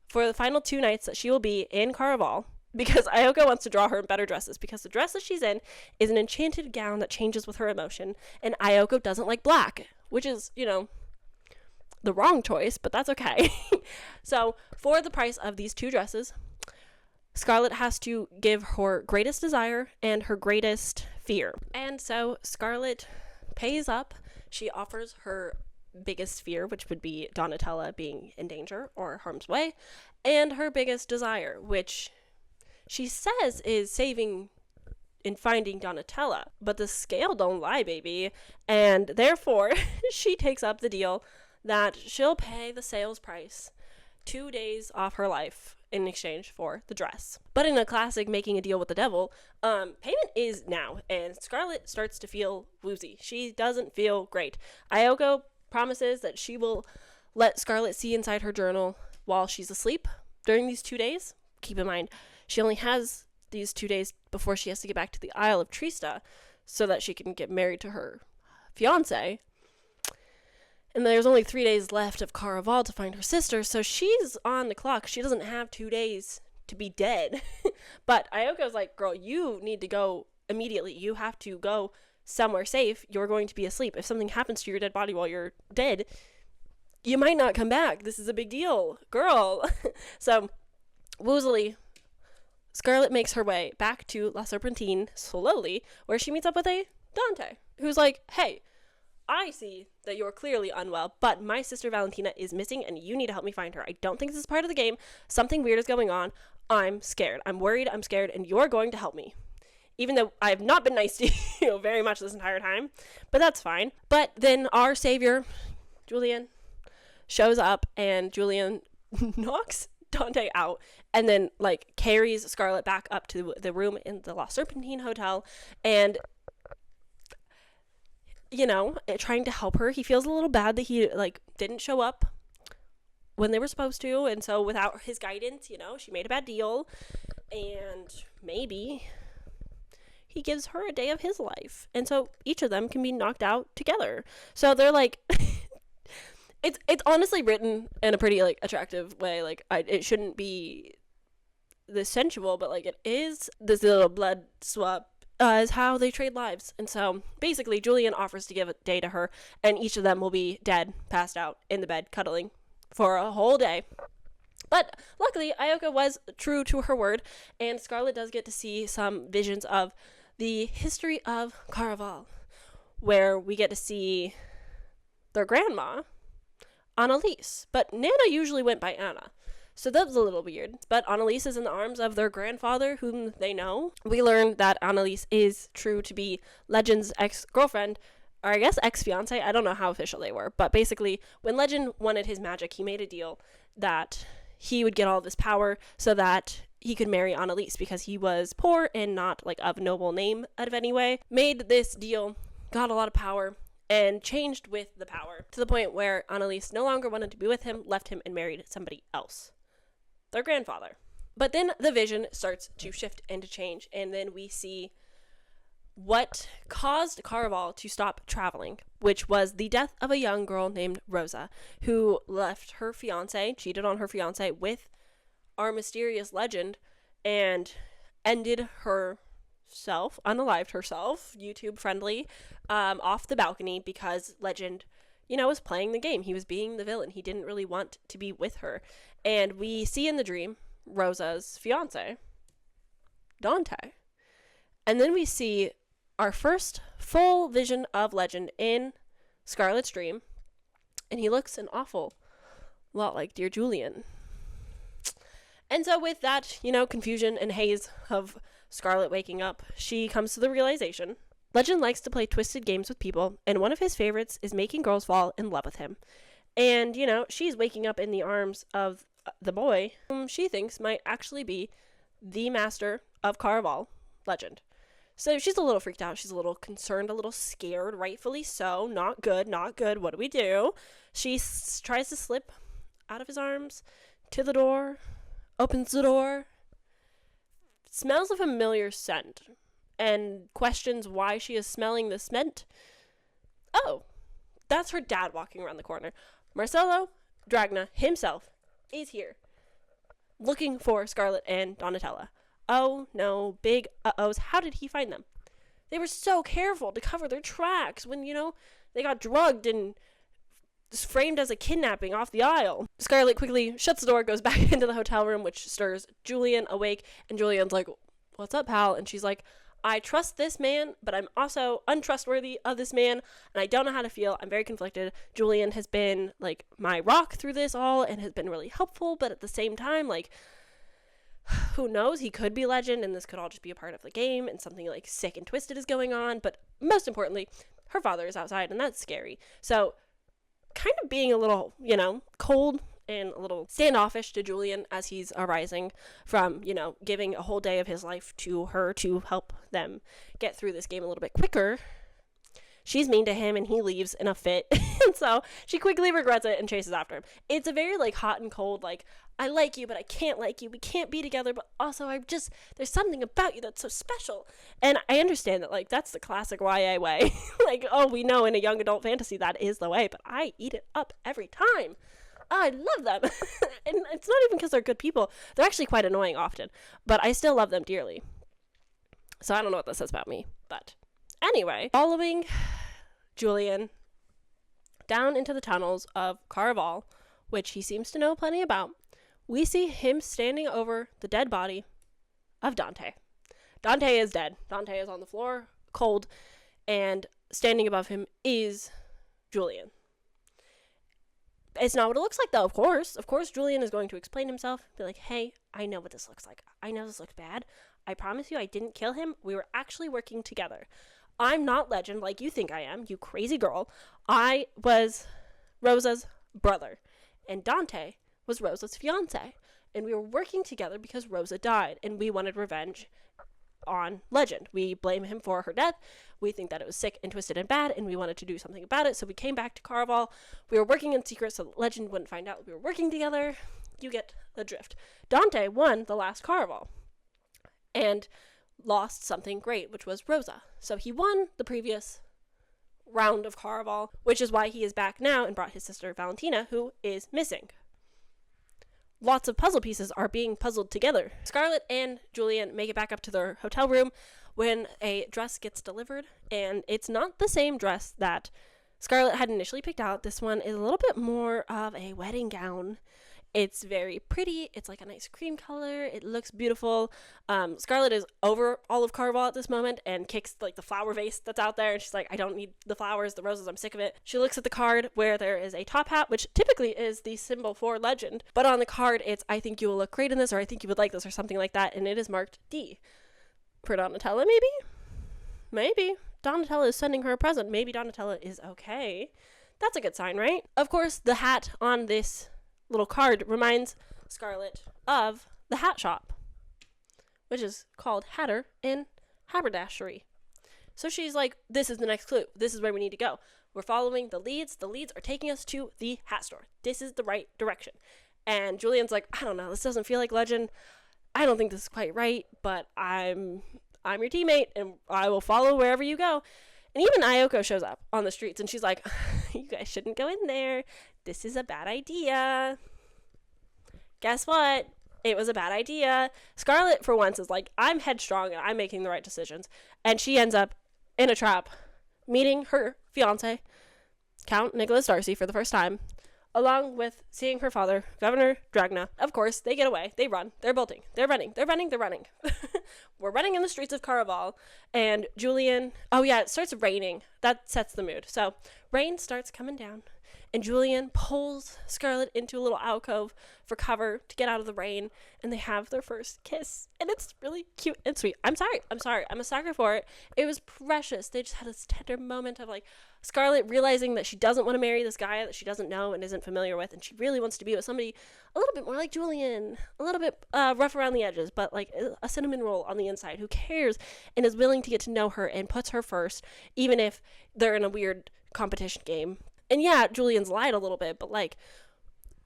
for the final 2 nights that she will be in Caraval, because Ayoko wants to draw her in better dresses, because the dress that she's in is an enchanted gown that changes with her emotion, and Ayoko doesn't like black, which is, the wrong choice, but that's okay. So, for the price of these 2 dresses, Scarlet has to give her greatest desire and her greatest fear. And so, Scarlet pays up. She offers her biggest fear, which would be Donatella being in danger or harm's way, and her biggest desire, which she says is saving and finding Donatella, but the scale don't lie, baby. And therefore, she takes up the deal that she'll pay the sales price, 2 days off her life, in exchange for the dress. But in a classic making a deal with the devil, payment is now, and Scarlet starts to feel woozy. She doesn't feel great. Ayoko promises that she will let Scarlet see inside her journal while she's asleep during these 2 days. Keep in mind, she only has these 2 days before she has to get back to the Isle of Trista so that she can get married to her fiancé. And there's only 3 days left of Caraval to find her sister, so she's on the clock. She doesn't have 2 days to be dead. But Ayoko's like, girl, you need to go immediately. You have to go somewhere safe. You're going to be asleep. If something happens to your dead body while you're dead, you might not come back. This is a big deal, girl. So, woozily, Scarlet makes her way back to La Serpentine slowly, where she meets up with a Dante, who's like, hey, I see that you're clearly unwell, but my sister Valentina is missing, and you need to help me find her. I don't think this is part of the game. Something weird is going on. I'm scared. I'm worried. I'm scared, and you're going to help me. Even though I have not been nice to you very much this entire time, but that's fine. But then our savior, Julian, shows up and Julian knocks Dante out and then like carries Scarlet back up to the room in the La Serpentine Hotel, and you know, trying to help her. He feels a little bad that he like didn't show up when they were supposed to, and so without his guidance, you know, she made a bad deal, and maybe he gives her a day of his life, and so each of them can be knocked out together. So they're like it's honestly written in a pretty like attractive way. Like it shouldn't be this sensual, but like it is. This little blood swap is how they trade lives. And so basically Julian offers to give a day to her, and each of them will be dead, passed out in the bed, cuddling for a whole day. But luckily Ioka was true to her word, and Scarlet does get to see some visions of the history of Caraval, where we get to see their grandma, Annalise. But Nana usually went by Anna, so that was a little weird. But Annalise is in the arms of their grandfather, whom they know. We learn that Annalise is true to be Legend's ex-girlfriend, or I guess ex-fiance. I don't know how official they were. But basically, when Legend wanted his magic, he made a deal that he would get all this power so that he could marry Annalise, because he was poor and not like of noble name out of any way. Made this deal, got a lot of power, and changed with the power to the point where Annalise no longer wanted to be with him, left him, and married somebody else, their grandfather. But then the vision starts to shift and to change, and then we see what caused Caraval to stop traveling, which was the death of a young girl named Rosa, who left her fiance, cheated on her fiance with our mysterious Legend, and ended herself, unalived herself, YouTube friendly, off the balcony, because Legend, you know, was playing the game. He was being the villain. He didn't really want to be with her. And we see in the dream Rosa's fiance, Dante. And then we see our first full vision of Legend in Scarlet's dream, and he looks an awful lot like dear Julian. And so with that, you know, confusion and haze of Scarlet waking up, she comes to the realization Legend likes to play twisted games with people, and one of his favorites is making girls fall in love with him. And, you know, she's waking up in the arms of the boy whom she thinks might actually be the master of Caraval, Legend. So she's a little freaked out. She's a little concerned, a little scared, rightfully so. Not good, not good. What do we do? She tries to slip out of his arms to the door, opens the door, smells a familiar scent, and questions why she is smelling this scent. Oh, that's her dad walking around the corner. Marcello Dragna himself is here, looking for Scarlet and Donatella. Oh no, big uh-ohs. How did he find them? They were so careful to cover their tracks when, you know, they got drugged and framed as a kidnapping off the aisle. Scarlet quickly shuts the door, goes back into the hotel room, which stirs Julian awake, and Julian's like, "What's up, pal?" And she's like, "I trust this man, but I'm also untrustworthy of this man, and I don't know how to feel. I'm very conflicted. Julian has been, like, my rock through this all and has been really helpful, but at the same time, like, who knows? He could be Legend, and this could all just be a part of the game, and something, like, sick and twisted is going on. But most importantly, her father is outside, and that's scary." So kind of being a little, you know, cold and a little standoffish to Julian as he's arising from, you know, giving a whole day of his life to her to help them get through this game a little bit quicker. She's mean to him, and he leaves in a fit. And so she quickly regrets it and chases after him. It's a very, like, hot and cold, like, I like you, but I can't like you. We can't be together, but also there's something about you that's so special. And I understand that, like, that's the classic YA way. Like, oh, we know in a young adult fantasy that is the way, but I eat it up every time. I love them. And it's not even because they're good people. They're actually quite annoying often, but I still love them dearly. So I don't know what this says about me, but anyway, following Julian down into the tunnels of Caraval, which he seems to know plenty about, we see him standing over the dead body of Dante. Dante is dead. Dante is on the floor, cold, and standing above him is Julian. It's not what it looks like, though, of course. Of course, Julian is going to explain himself, be like, "Hey, I know what this looks like. I know this looks bad. I promise you I didn't kill him. We were actually working together. I'm not Legend like you think I am, you crazy girl. I was Rosa's brother. and Dante was Rosa's fiance. And we were working together because Rosa died, and we wanted revenge on Legend. We blame him for her death. We think that it was sick and twisted and bad, and we wanted to do something about it. So we came back to Caraval. We were working in secret so that Legend wouldn't find out we were working together. You get the drift. Dante won the last Caraval and lost something great, which was Rosa. So he won the previous round of Caraval, which is why he is back now and brought his sister Valentina, who is missing. Lots of puzzle pieces are being puzzled together. Scarlet and Julian make it back up to their hotel room when a dress gets delivered, and it's not the same dress that Scarlet had initially picked out. This one is a little bit more of a wedding gown. It's very pretty. It's like a nice cream color. It looks beautiful. Scarlet is over all of Caraval at this moment and kicks like the flower vase that's out there. And she's like, I don't need the flowers, the roses. I'm sick of it. She looks at the card where there is a top hat, which typically is the symbol for Legend. But on the card, it's, I think you will look great in this, or I think you would like this, or something like that. And it is marked D. For Donatella, maybe? Maybe. Donatella is sending her a present. Maybe Donatella is okay. That's a good sign, right? Of course, the hat on this little card reminds Scarlet of the hat shop, which is called Hatter in Haberdashery. So she's like, this is the next clue. This is where we need to go. We're following the leads. The leads are taking us to the hat store. This is the right direction. And Julian's like, I don't know. This doesn't feel like Legend. I don't think this is quite right, but I'm your teammate and I will follow wherever you go. And even Ayoko shows up on the streets and she's like, you guys shouldn't go in there. This is a bad idea. Guess what? It was a bad idea. Scarlet, for once, is like, I'm headstrong and I'm making the right decisions. And she ends up in a trap, meeting her fiance, Count Nicholas Darcy, for the first time, along with seeing her father, Governor Dragna. Of course, they get away. They run. They're bolting. They're running. They're running. They're running. We're running in the streets of Caraval. And Julian... Oh, yeah, it starts raining. That sets the mood. So, rain starts coming down. And Julian pulls Scarlet into a little alcove for cover to get out of the rain. And they have their first kiss. And it's really cute and sweet. I'm sorry. I'm a sucker for it. It was precious. They just had this tender moment of, like, Scarlet realizing that she doesn't want to marry this guy that she doesn't know and isn't familiar with. And she really wants to be with somebody a little bit more like Julian. A little bit rough around the edges, but, like, a cinnamon roll on the inside who cares and is willing to get to know her and puts her first, even if they're in a weird competition game. And yeah, Julian's lied a little bit, but, like,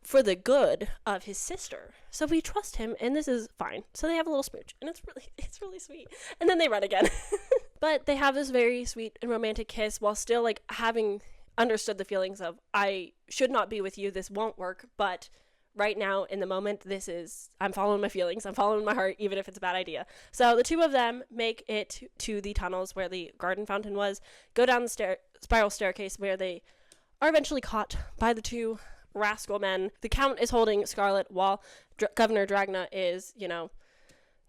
for the good of his sister. So we trust him, and this is fine. So they have a little smooch, and it's really sweet. And then they run again. But they have this very sweet and romantic kiss while still, like, having understood the feelings of, I should not be with you, this won't work, but right now, in the moment, I'm following my feelings, I'm following my heart, even if it's a bad idea. So the two of them make it to the tunnels where the garden fountain was, go down the spiral staircase where they are eventually caught by the two rascal men. The Count is holding Scarlet while Governor Dragna is,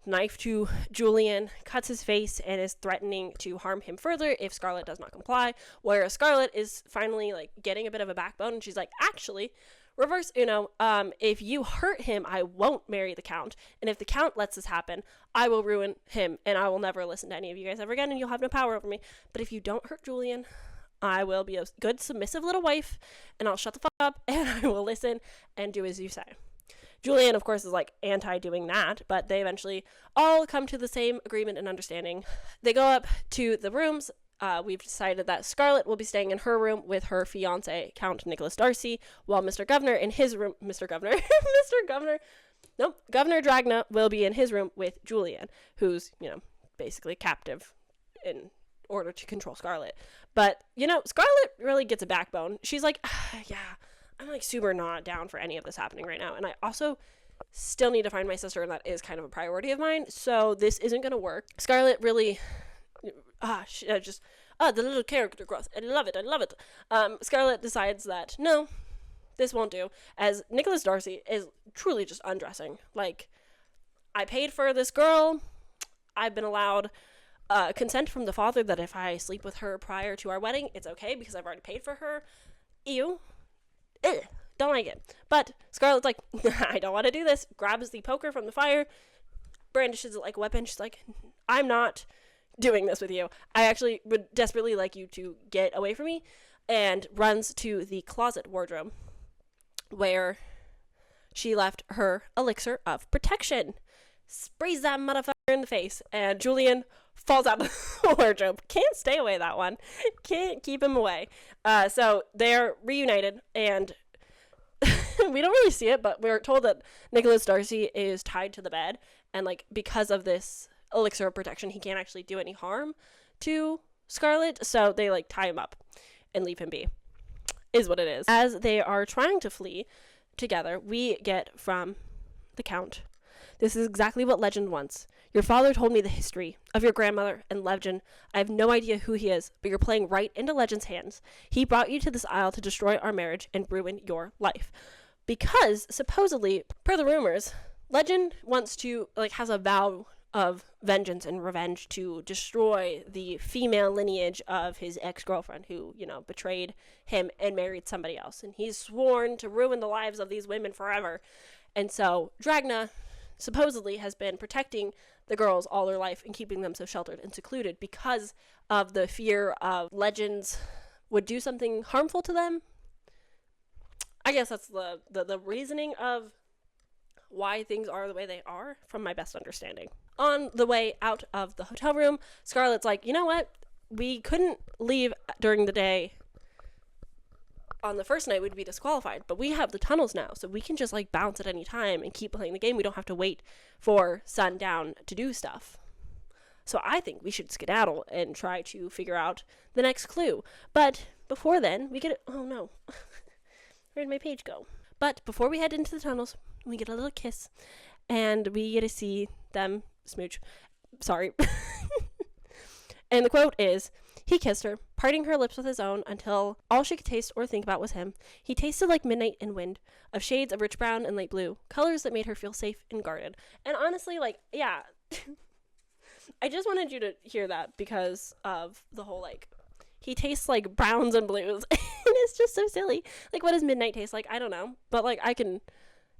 knife to Julian, cuts his face, and is threatening to harm him further if Scarlet does not comply, whereas Scarlet is finally, like, getting a bit of a backbone, and she's like, actually, reverse Uno, if you hurt him, I won't marry the Count, and if the Count lets this happen, I will ruin him, and I will never listen to any of you guys ever again, and you'll have no power over me. But if you don't hurt Julian, I will be a good, submissive little wife, and I'll shut the fuck up, and I will listen and do as you say. Julian, of course, is, like, anti-doing that, but they eventually all come to the same agreement and understanding. They go up to the rooms. We've decided that Scarlet will be staying in her room with her fiancé, Count Nicholas Darcy, while Mr. Governor in his room... Governor Dragna will be in his room with Julian, who's, basically captive in order to control Scarlet. But, Scarlet really gets a backbone. She's like, yeah, I'm, like, super not down for any of this happening right now. And I also still need to find my sister, and that is kind of a priority of mine. So this isn't going to work. Scarlet really... the little character growth. I love it. Scarlet decides that, no, this won't do. As Nicholas Darcy is truly just undressing. Like, I paid for this girl. I've been allowed... consent from the father that if I sleep with her prior to our wedding, it's okay because I've already paid for her. Ew. Ugh. Don't like it. But Scarlet's like, I don't want to do this. Grabs the poker from the fire, brandishes it like a weapon. She's like, I'm not doing this with you. I actually would desperately like you to get away from me, and runs to the closet wardrobe where she left her elixir of protection. Sprays that motherfucker in the face, and Julian falls out of the wardrobe. Can't stay away, that one. Can't keep him away. So they're reunited, and we don't really see it, but we're told that Nicholas Darcy is tied to the bed, and like because of this elixir of protection, he can't actually do any harm to Scarlet, so they like tie him up and leave him be, is what it is. As they are trying to flee together, we get from the Count, "This is exactly what legend wants. Your father told me the history of your grandmother and legend. I have no idea who he is, but you're playing right into legend's hands. He brought you to this isle to destroy our marriage and ruin your life." Because, supposedly, per the rumors, legend wants to, like, has a vow of vengeance and revenge to destroy the female lineage of his ex-girlfriend who, you know, betrayed him and married somebody else. And he's sworn to ruin the lives of these women forever. And so Dragna supposedly has been protecting the girls all their life and keeping them so sheltered and secluded because of the fear of legends would do something harmful to them. I guess that's the reasoning of why things are the way they are, from my best understanding. On the way out of the hotel room, Scarlett's like, you know what? We couldn't leave during the day. On the first night, we'd be disqualified, but we have the tunnels now, so we can just like bounce at any time and keep playing the game. We don't have to wait for sundown to do stuff. So I think we should skedaddle and try to figure out the next clue. But before then, we get oh no. Where'd my page go? But before we head into the tunnels, we get a little kiss, and we get to see them smooch. Sorry. And the quote is, "He kissed her, parting her lips with his own until all she could taste or think about was him. He tasted like midnight and wind, of shades of rich brown and light blue, colors that made her feel safe and guarded." And honestly, like, yeah, I just wanted you to hear that because of the whole, like, he tastes like browns and blues. And it's just so silly. Like, what does midnight taste like? I don't know. But, like, I can...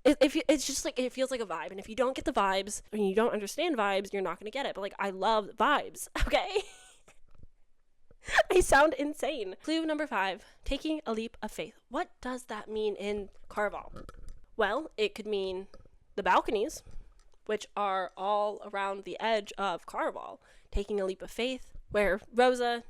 It's just, like, it feels like a vibe. And if you don't get the vibes, and you don't understand vibes, you're not going to get it. But, like, I love vibes. Okay? I sound insane. Clue number 5. Taking a leap of faith. What does that mean in Caraval? Well, it could mean the balconies, which are all around the edge of Caraval. Taking a leap of faith, where Rosa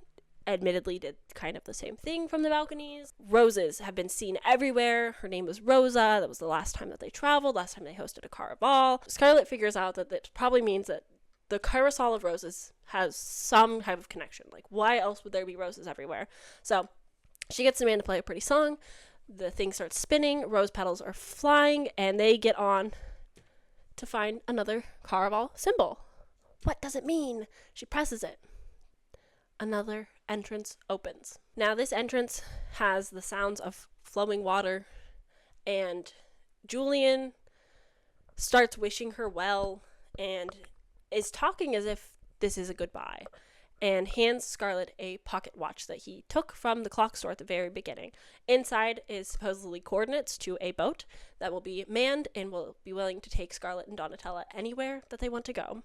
admittedly did kind of the same thing from the balconies. Roses have been seen everywhere. Her name was Rosa. That was the last time that they traveled, last time they hosted a Caraval. Scarlet figures out that that probably means that the carousel of roses has some type of connection. Like, why else would there be roses everywhere? So she gets the man to play a pretty song. The thing starts spinning. Rose petals are flying, and they get on to find another Caraval symbol. What does it mean? She presses it. Another entrance opens. Now, this entrance has the sounds of flowing water, and Julian starts wishing her well and is talking as if this is a goodbye, and hands Scarlet a pocket watch that he took from the clock store at the very beginning. Inside is supposedly coordinates to a boat that will be manned and will be willing to take Scarlet and Donatella anywhere that they want to go,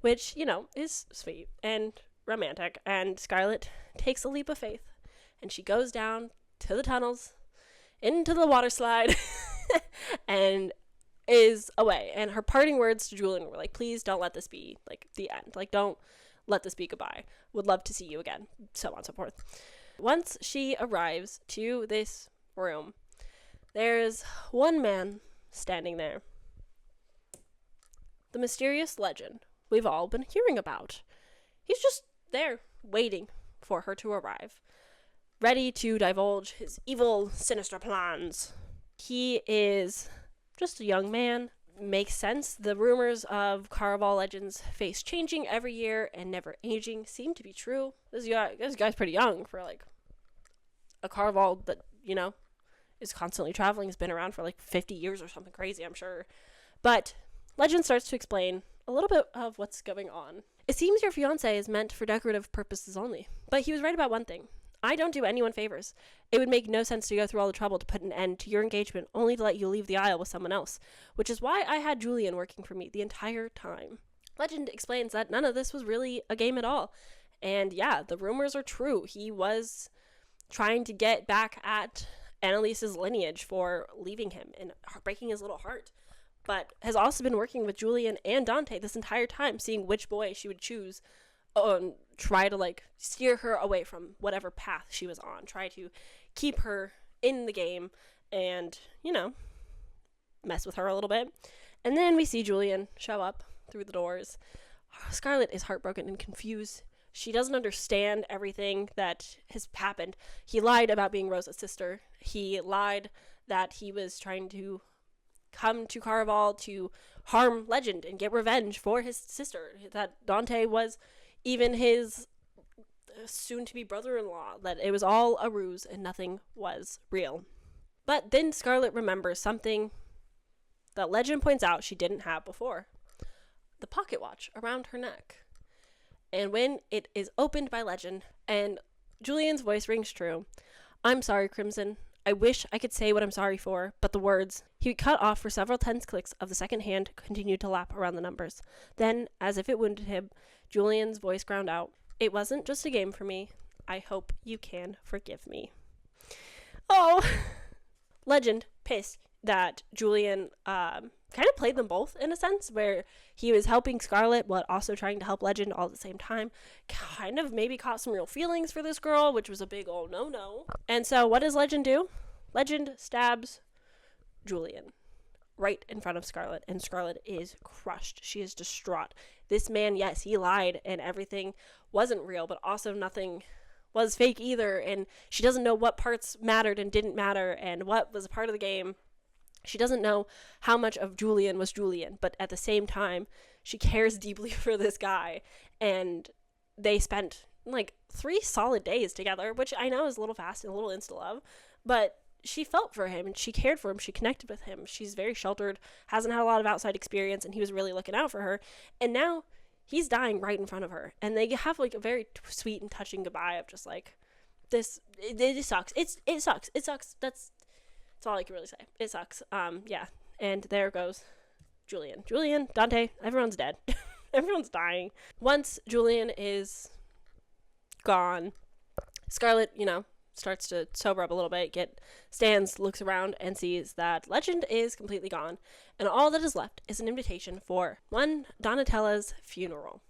which, you know, is sweet and romantic. And Scarlet takes a leap of faith, and she goes down to the tunnels, into the water slide, and is away. And her parting words to Julian were like, please don't let this be like the end. Like, don't let this be goodbye. Would love to see you again. So on and so forth. Once she arrives to this room, there's one man standing there. The mysterious legend we've all been hearing about. He's just there, waiting for her to arrive, ready to divulge his evil, sinister plans. He is just a young man. Makes sense. The rumors of Caraval legends face changing every year and never aging seem to be true. This guy's pretty young for, like, a Caraval that, you know, is constantly traveling, has been around for, like, 50 years or something crazy, I'm sure. But legend starts to explain a little bit of what's going on. It seems your fiancé is meant for decorative purposes only. But he was right about one thing. I don't do anyone favors. It would make no sense to go through all the trouble to put an end to your engagement only to let you leave the aisle with someone else, which is why I had Julian working for me the entire time. Legend explains that none of this was really a game at all. And yeah, the rumors are true. He was trying to get back at Annalise's lineage for leaving him and breaking his little heart, but has also been working with Julian and Dante this entire time, seeing which boy she would choose, and try to like steer her away from whatever path she was on, try to keep her in the game and, you know, mess with her a little bit. And then we see Julian show up through the doors. Scarlet is heartbroken and confused. She doesn't understand everything that has happened. He lied about being Rosa's sister. He lied that he was trying to come to Caraval to harm Legend and get revenge for his sister. That Dante was even his soon-to-be brother-in-law. That it was all a ruse and nothing was real. But then Scarlet remembers something that Legend points out she didn't have before. The pocket watch around her neck. And when it is opened by Legend, and Julian's voice rings true, "I'm sorry, Crimson. I wish I could say what I'm sorry for," but the words he cut off for several tense clicks of the second hand continued to lap around the numbers. Then, as if it wounded him, Julian's voice ground out, "It wasn't just a game for me. I hope you can forgive me." Oh! Legend, pissed that Julian kind of played them both in a sense, where he was helping Scarlet but also trying to help Legend all at the same time. Kind of maybe caught some real feelings for this girl, which was a big old no-no. And so what does Legend do? Legend stabs Julian right in front of Scarlet, and Scarlet is crushed. She is distraught. This man, yes, he lied and everything wasn't real, but also nothing was fake either, and she doesn't know what parts mattered and didn't matter and what was a part of the game. She doesn't know how much of Julian was Julian, but at the same time, she cares deeply for this guy. And they spent like 3 solid days together, which I know is a little fast and a little insta-love, but she felt for him and she cared for him. She connected with him. She's very sheltered, hasn't had a lot of outside experience, and he was really looking out for her. And now he's dying right in front of her. And they have like a very sweet and touching goodbye of just like, it sucks. It sucks. It sucks. That's all I can really say. It sucks. Yeah. And there goes Julian, Dante, everyone's dead. Everyone's dying. Once Julian is gone, Scarlet, you know, starts to sober up a little bit, stands, looks around, and sees that Legend is completely gone. And all that is left is an invitation for one Donatella's funeral.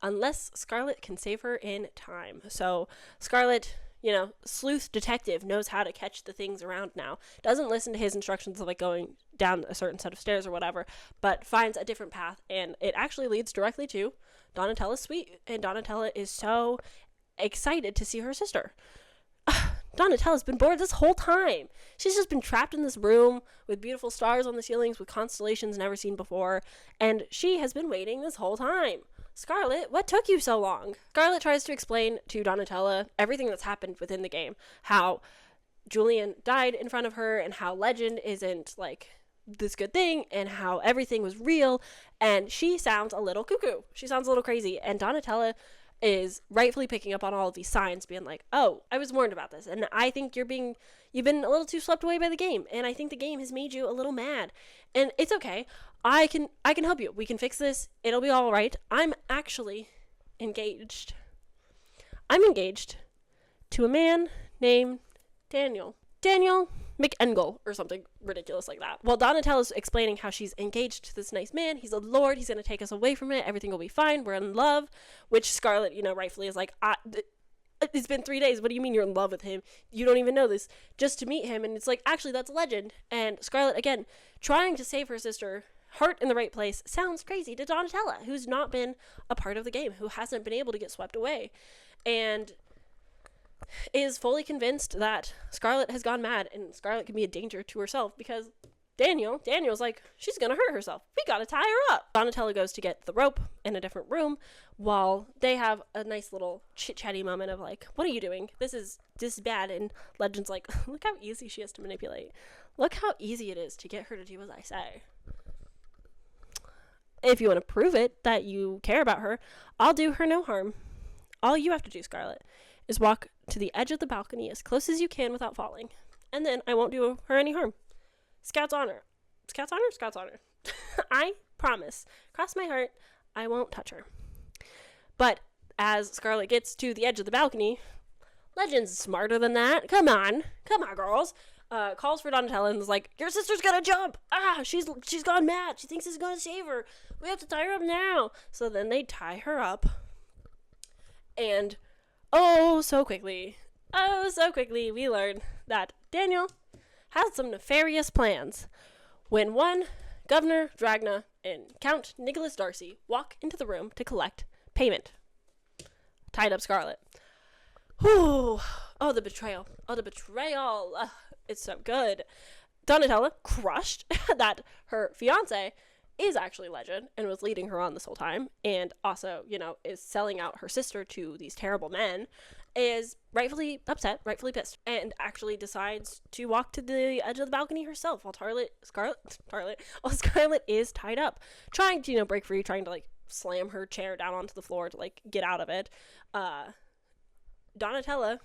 Unless Scarlet can save her in time. So Scarlet, you know, sleuth detective, knows how to catch the things around now. Doesn't listen to his instructions of like going down a certain set of stairs or whatever, but finds a different path, and it actually leads directly to Donatella's suite. And Donatella is so excited to see her sister. Donatella's been bored this whole time. She's just been trapped in this room with beautiful stars on the ceilings with constellations never seen before, and she has been waiting this whole time. Scarlet, what took you so long? Scarlet tries to explain to Donatella everything that's happened within the game. How Julian died in front of her, and how Legend isn't, like, this good thing, and how everything was real, and she sounds a little cuckoo. She sounds a little crazy, and Donatella is rightfully picking up on all of these signs, being like, oh, I was warned about this, and I think you've been a little too swept away by the game, and I think the game has made you a little mad, and it's okay. I can help you. We can fix this. It'll be all right. I'm actually engaged. I'm engaged to a man named Daniel McEngle, or something ridiculous like that. Well, Donatella's explaining how she's engaged to this nice man. He's a lord. He's going to take us away from it. Everything will be fine. We're in love. Which Scarlet, you know, rightfully is like, it's been 3 days. What do you mean you're in love with him? You don't even know this. Just to meet him. And it's like, actually, that's Legend. And Scarlet, again, trying to save her sister, heart in the right place, sounds crazy to Donatella, who's not been a part of the game, who hasn't been able to get swept away. And is fully convinced that Scarlet has gone mad, and Scarlet can be a danger to herself, because Daniel's like, she's gonna hurt herself. We gotta tie her up. Donatella goes to get the rope in a different room, while they have a nice little chit-chatty moment of like, what are you doing? This is bad. And Legend's like, look how easy she is to manipulate. Look how easy it is to get her to do as I say. If you want to prove it, that you care about her, I'll do her no harm. All you have to do, Scarlet, is walk to the edge of the balcony as close as you can without falling. And then I won't do her any harm. Scout's honor. Scout's honor? Scout's honor. I promise. Cross my heart, I won't touch her. But as Scarlet gets to the edge of the balcony, Legend's smarter than that. Come on, girls. Calls for Donatella and is like, your sister's gonna jump. She's gone mad. She thinks it's gonna save her. We have to tie her up now. So then they tie her up. And so quickly, we learn that Daniel has some nefarious plans. When one, Governor Dragna and Count Nicholas Darcy walk into the room to collect payment. Tied up Scarlet. Whew. Oh, the betrayal. It's so good. Donatella, crushed that her fiancé is actually Legend and was leading her on this whole time, and also, is selling out her sister to these terrible men, is rightfully upset, rightfully pissed, and actually decides to walk to the edge of the balcony herself while Scarlet is tied up, trying to, break free, trying to, slam her chair down onto the floor to, get out of it. Donatella,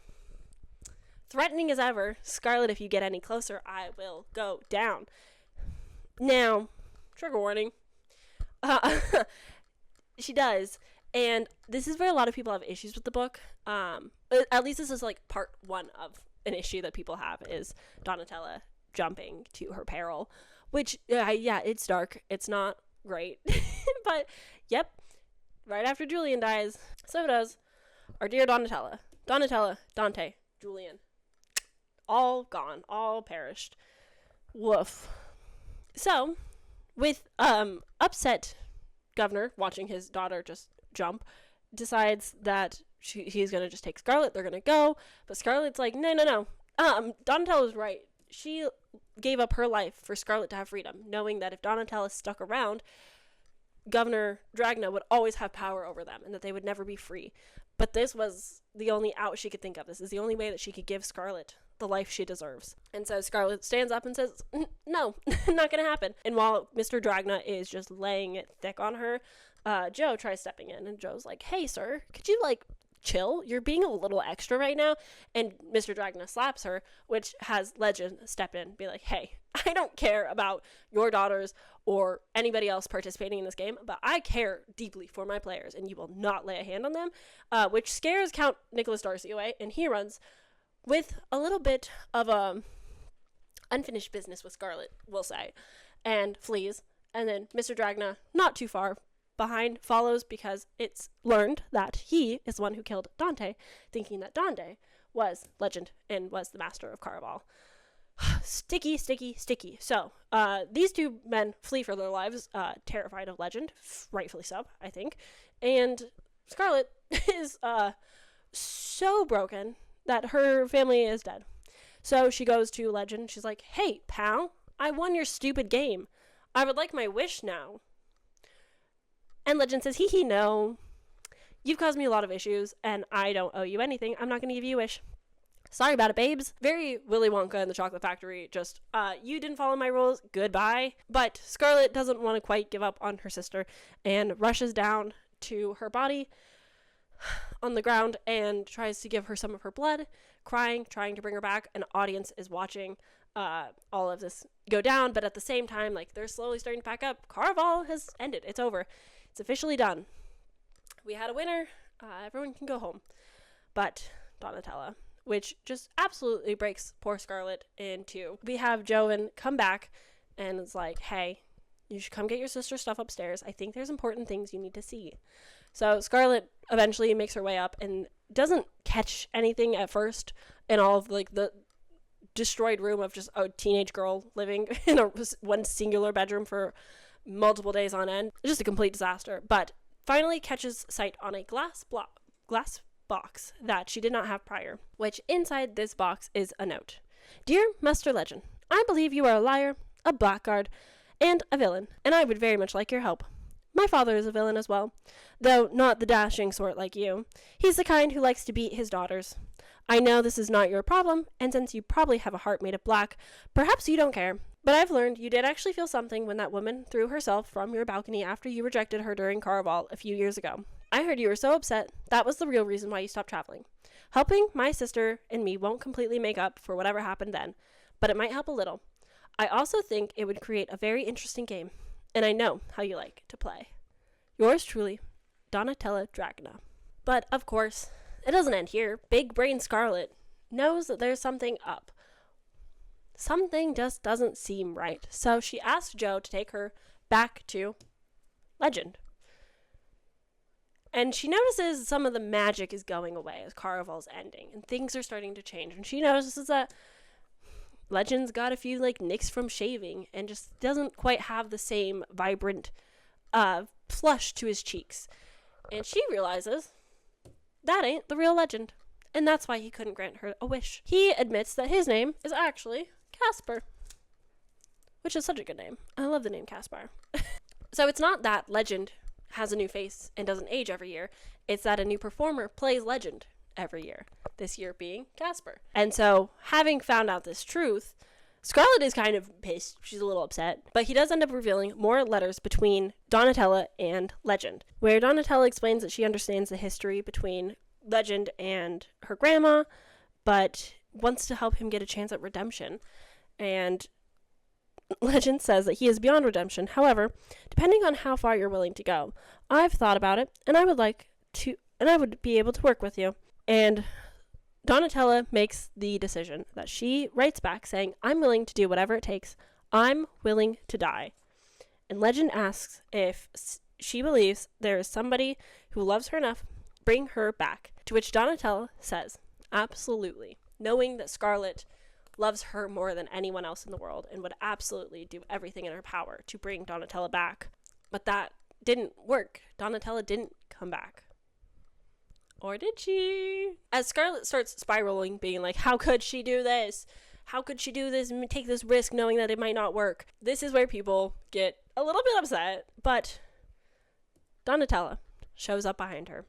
threatening as ever, Scarlet, if you get any closer, I will go down. Now, trigger warning, she does, and this is where a lot of people have issues with the book. At least this is, part one of an issue that people have, is Donatella jumping to her peril, which, it's dark, it's not great, but, yep, right after Julian dies, so does our dear Donatella, Dante, Julian. All gone, all perished. Woof. So, with upset Governor watching his daughter just jump, decides that he's gonna just take Scarlet. They're gonna go, but Scarlet's like, no. Donatella's right. She gave up her life for Scarlet to have freedom, knowing that if Donatella stuck around, Governor Dragna would always have power over them, and that they would never be free. But this was the only out she could think of. This is the only way that she could give Scarlet the life she deserves. And so Scarlet stands up and says, no, not gonna happen. And while Mr. Dragna is just laying it thick on her, Joe tries stepping in, and Joe's like, hey, sir, could you, chill? You're being a little extra right now. And Mr. Dragna slaps her, which has Legend step in, be like, hey, I don't care about your daughters or anybody else participating in this game, but I care deeply for my players, and you will not lay a hand on them, which scares Count Nicholas Darcy away, and he runs with a little bit of unfinished business with Scarlet, we'll say, and flees. And then Mr. Dragna, not too far behind, follows, because it's learned that he is the one who killed Dante, thinking that Dante was Legend and was the master of Caraval. Sticky. So, these two men flee for their lives, terrified of Legend, rightfully so, I think. And Scarlet is so broken that her family is dead. So she goes to Legend. She's like, hey, pal, I won your stupid game. I would like my wish now. And Legend says, hee, no. You've caused me a lot of issues, and I don't owe you anything. I'm not going to give you a wish. Sorry about it, babes. Very Willy Wonka and the Chocolate Factory. Just, you didn't follow my rules. Goodbye. But Scarlet doesn't want to quite give up on her sister and rushes down to her body on the ground and tries to give her some of her blood, crying, trying to bring her back. An audience is watching all of this go down, but at the same time, they're slowly starting to pack up. Caraval has ended. It's over. It's officially done. We had a winner. Everyone can go home. But Donatella, which just absolutely breaks poor Scarlet in two. We have Joan come back and it's like, hey, you should come get your sister's stuff upstairs. I think there's important things you need to see. So Scarlet eventually makes her way up and doesn't catch anything at first in all of the destroyed room of just a teenage girl living in one singular bedroom for multiple days on end. Just a complete disaster. But finally catches sight on a glass box that she did not have prior, which inside this box is a note. Dear Master Legend, I believe you are a liar, a blackguard, and a villain, and I would very much like your help. My father is a villain as well, though not the dashing sort like you. He's the kind who likes to beat his daughters. I know this is not your problem, and since you probably have a heart made of black, perhaps you don't care. But I've learned you did actually feel something when that woman threw herself from your balcony after you rejected her during Caraval a few years ago. I heard you were so upset, that was the real reason why you stopped traveling. Helping my sister and me won't completely make up for whatever happened then, but it might help a little. I also think it would create a very interesting game, and I know how you like to play. Yours truly, Donatella Dragna. But, of course, It doesn't end here. Big brain Scarlet knows that there's something up. Something just doesn't seem right. So she asks Joe to take her back to Legend. And she notices some of the magic is going away as Caraval's ending, and things are starting to change. And she notices that Legend's got a few like nicks from shaving and just doesn't quite have the same vibrant flush to his cheeks. And she realizes that ain't the real Legend, and that's why he couldn't grant her a wish. He admits that his name is actually Casper, which is such a good name. I love the name Caspar. So it's not that Legend has a new face and doesn't age every year. It's that a new performer plays Legend every year. This year being Casper. And so, having found out this truth, Scarlet is kind of pissed. She's a little upset. But he does end up revealing more letters between Donatella and Legend, where Donatella explains that she understands the history between Legend and her grandma, but wants to help him get a chance at redemption. And Legend says that he is beyond redemption. However, depending on how far you're willing to go, I've thought about it, and I would be able to work with you. And Donatella makes the decision that she writes back saying, I'm willing to do whatever it takes. I'm willing to die. And Legend asks if she believes there is somebody who loves her enough, bring her back. To which Donatella says, absolutely, knowing that Scarlet loves her more than anyone else in the world and would absolutely do everything in her power to bring Donatella back. But that didn't work. Donatella didn't come back. Or did she? As Scarlet starts spiraling, being like, how could she do this? How could she do this and take this risk knowing that it might not work? This is where people get a little bit upset, but Donatella shows up behind her,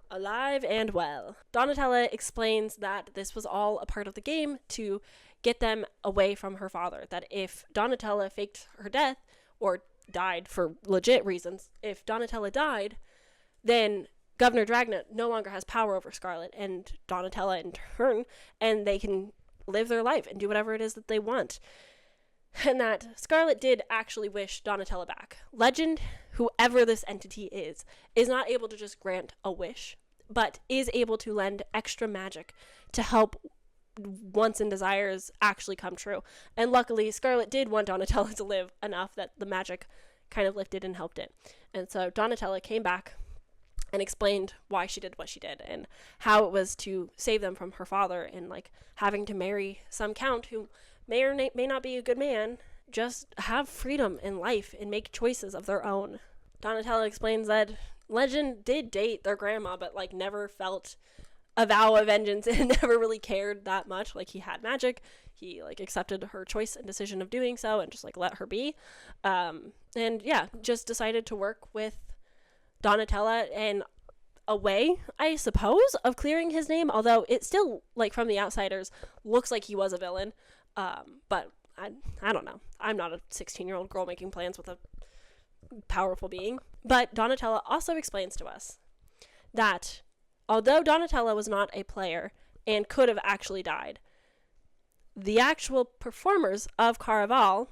alive and well. Donatella explains that this was all a part of the game to get them away from her father. That if Donatella faked her death, or died for legit reasons, if Donatella died, then Governor Dragnet no longer has power over Scarlet and Donatella in turn, and they can live their life and do whatever it is that they want. And that Scarlet did actually wish Donatella back. Legend, whoever this entity is not able to just grant a wish, but is able to lend extra magic to help wants and desires actually come true. And luckily, Scarlet did want Donatella to live enough that the magic kind of lifted and helped it. And so Donatella came back and explained why she did what she did and how it was to save them from her father and like having to marry some count who may or may not be a good man, just have freedom in life and make choices of their own. Donatella explains that Legend did date their grandma, but like never felt a vow of vengeance and never really cared that much. Like he had magic, he like accepted her choice and decision of doing so and just like let her be. And yeah, just decided to work with Donatella in a way, I suppose, of clearing his name, although it still, like from the outsiders, looks like he was a villain. But I don't know. I'm not a 16-year-old girl making plans with a powerful being. But Donatella also explains to us that although Donatella was not a player and could have actually died, the actual performers of Caraval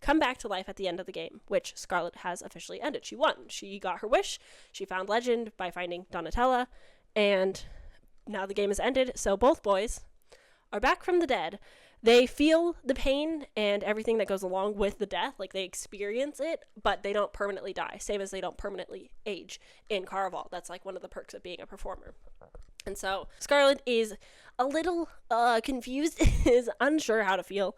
come back to life at the end of the game, which Scarlet has officially ended. She won. She got her wish. She found Legend by finding Donatella, and now the game is ended, so both boys are back from the dead. They feel the pain and everything that goes along with the death, like they experience it, but they don't permanently die, same as they don't permanently age in Caraval. That's like one of the perks of being a performer. And so Scarlet is a little confused, is unsure how to feel.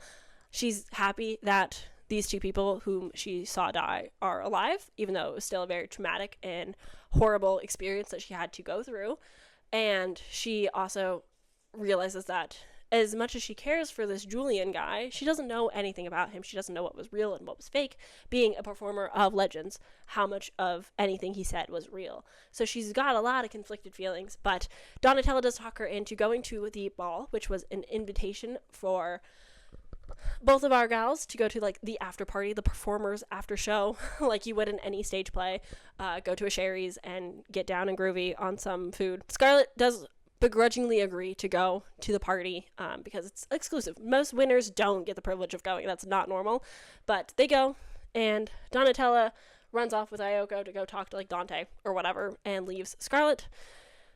She's happy that these two people whom she saw die are alive, even though it was still a very traumatic and horrible experience that she had to go through. And she also realizes that as much as she cares for this Julian guy, she doesn't know anything about him. She doesn't know what was real and what was fake. Being a performer of Legends, how much of anything he said was real. So she's got a lot of conflicted feelings, but Donatella does talk her into going to the ball, which was an invitation for both of our gals to go to like the after party, the performers after show, like you would in any stage play, go to a Sherry's and get down and groovy on some food. Scarlet does begrudgingly agree to go to the party because it's exclusive. Most winners don't get the privilege of going. That's not normal, but they go, and Donatella runs off with Ayoko to go talk to like Dante or whatever and leaves Scarlet.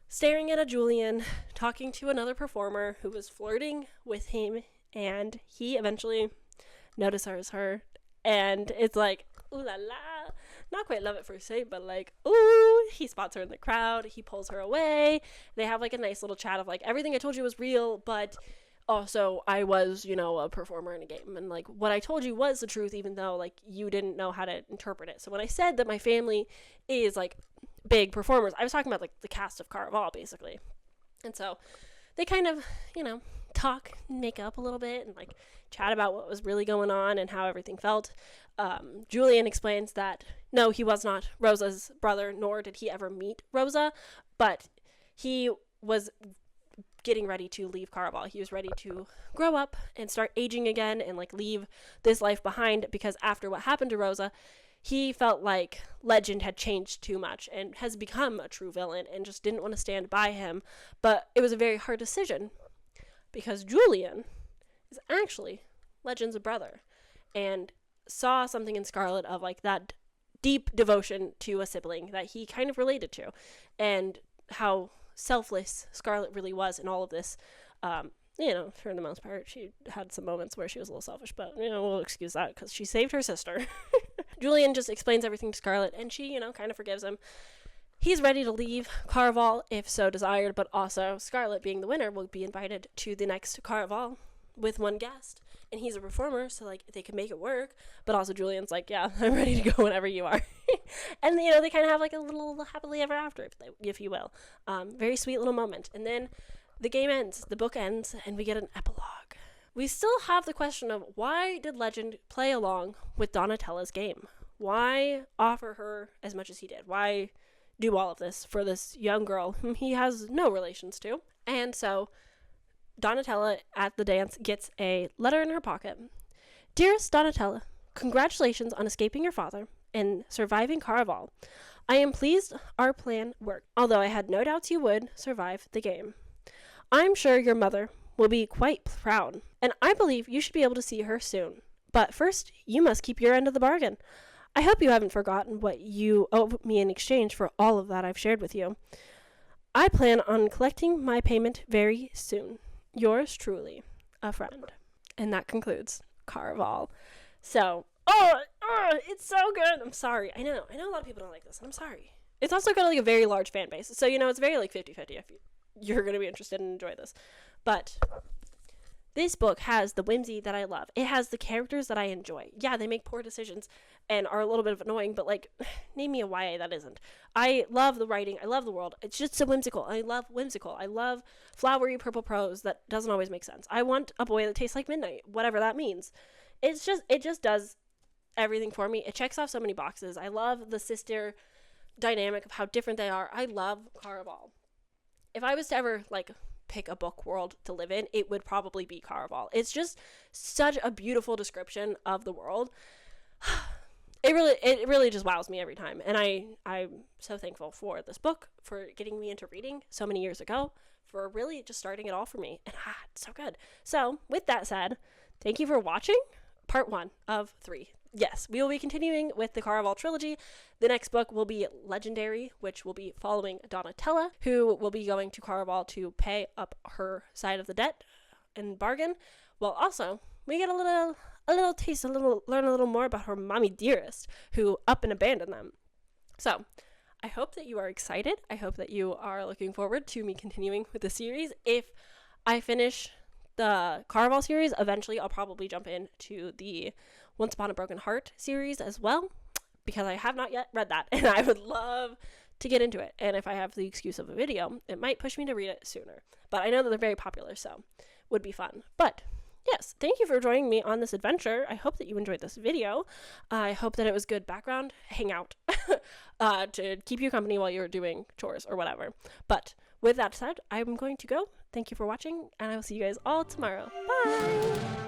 staring at a Julian, talking to another performer who was flirting with him, and he eventually notices her, and it's like, ooh la la, not quite love at first sight, but like, ooh, he spots her in the crowd, he pulls her away, they have like a nice little chat of like, everything I told you was real, but also I was, a performer in a game, and like what I told you was the truth, even though like you didn't know how to interpret it. So when I said that my family is like big performers, I was talking about like the cast of Caraval basically. And so they kind of, talk, make up a little bit, and like chat about what was really going on and how everything felt. Julian explains that no, he was not Rosa's brother, nor did he ever meet Rosa, but he was getting ready to leave Caraval. He was ready to grow up and start aging again and like leave this life behind, because after what happened to Rosa, he felt like Legend had changed too much and has become a true villain and just didn't want to stand by him. But it was a very hard decision, because Julian is actually Legend's brother and saw something in Scarlet of like that deep devotion to a sibling that he kind of related to, and how selfless Scarlet really was in all of this. For the most part, she had some moments where she was a little selfish, but, we'll excuse that because she saved her sister. Julian just explains everything to Scarlet, and she, kind of forgives him. He's ready to leave Caraval if so desired, but also Scarlet, being the winner, will be invited to the next Caraval with one guest, and he's a performer, so like they can make it work. But also Julian's like, yeah, I'm ready to go whenever you are. And they kind of have like a little happily ever after, if you will. Very sweet little moment. And then the game ends, the book ends, and we get an epilogue. We still have the question of, why did Legend play along with Donatella's game? Why offer her as much as he did? Why do all of this for this young girl whom he has no relations to? And so Donatella at the dance gets a letter in her pocket. Dearest Donatella, congratulations on escaping your father and surviving Caraval. I am pleased our plan worked, although I had no doubts you would survive the game. I'm sure your mother will be quite proud, and I believe you should be able to see her soon. But first, you must keep your end of the bargain. I hope you haven't forgotten what you owe me in exchange for all of that I've shared with you. I plan on collecting my payment very soon. Yours truly, a friend. And that concludes Caraval. So, it's so good. I'm sorry. I know a lot of people don't like this, and I'm sorry. It's also got like a very large fan base, so it's very like 50-50 if you're going to be interested and enjoy this. But this book has the whimsy that I love. It has the characters that I enjoy. Yeah, they make poor decisions and are a little bit of annoying, but like, name me a YA that isn't. I love the writing. I love the world. It's just so whimsical. I love whimsical. I love flowery purple prose that doesn't always make sense. I want a boy that tastes like midnight, whatever that means. It just does everything for me. It checks off so many boxes. I love the sister dynamic of how different they are. I love Caraval. If I was to ever like pick a book world to live in, it would probably be Caraval. It's just such a beautiful description of the world. It really just wows me every time. And I'm so thankful for this book, for getting me into reading so many years ago, for really just starting it all for me. And it's so good. So with that said, thank you for watching part 1 of 3. Yes, we will be continuing with the Caraval trilogy. The next book will be Legendary, which will be following Donatella, who will be going to Caraval to pay up her side of the debt and bargain. Well, also, we get a little taste, learn a little more about her mommy dearest, who up and abandoned them. So, I hope that you are excited. I hope that you are looking forward to me continuing with the series. If I finish the Caraval series, eventually I'll probably jump into the Once Upon a Broken Heart series as well, because I have not yet read that, and I would love to get into it. And if I have the excuse of a video, it might push me to read it sooner. But I know that they're very popular, so would be fun. But yes, thank you for joining me on this adventure. I hope that you enjoyed this video. I hope that it was good background hangout to keep you company while you're doing chores or whatever. But with that said, I'm going to go. Thank you for watching, and I will see you guys all tomorrow. Bye!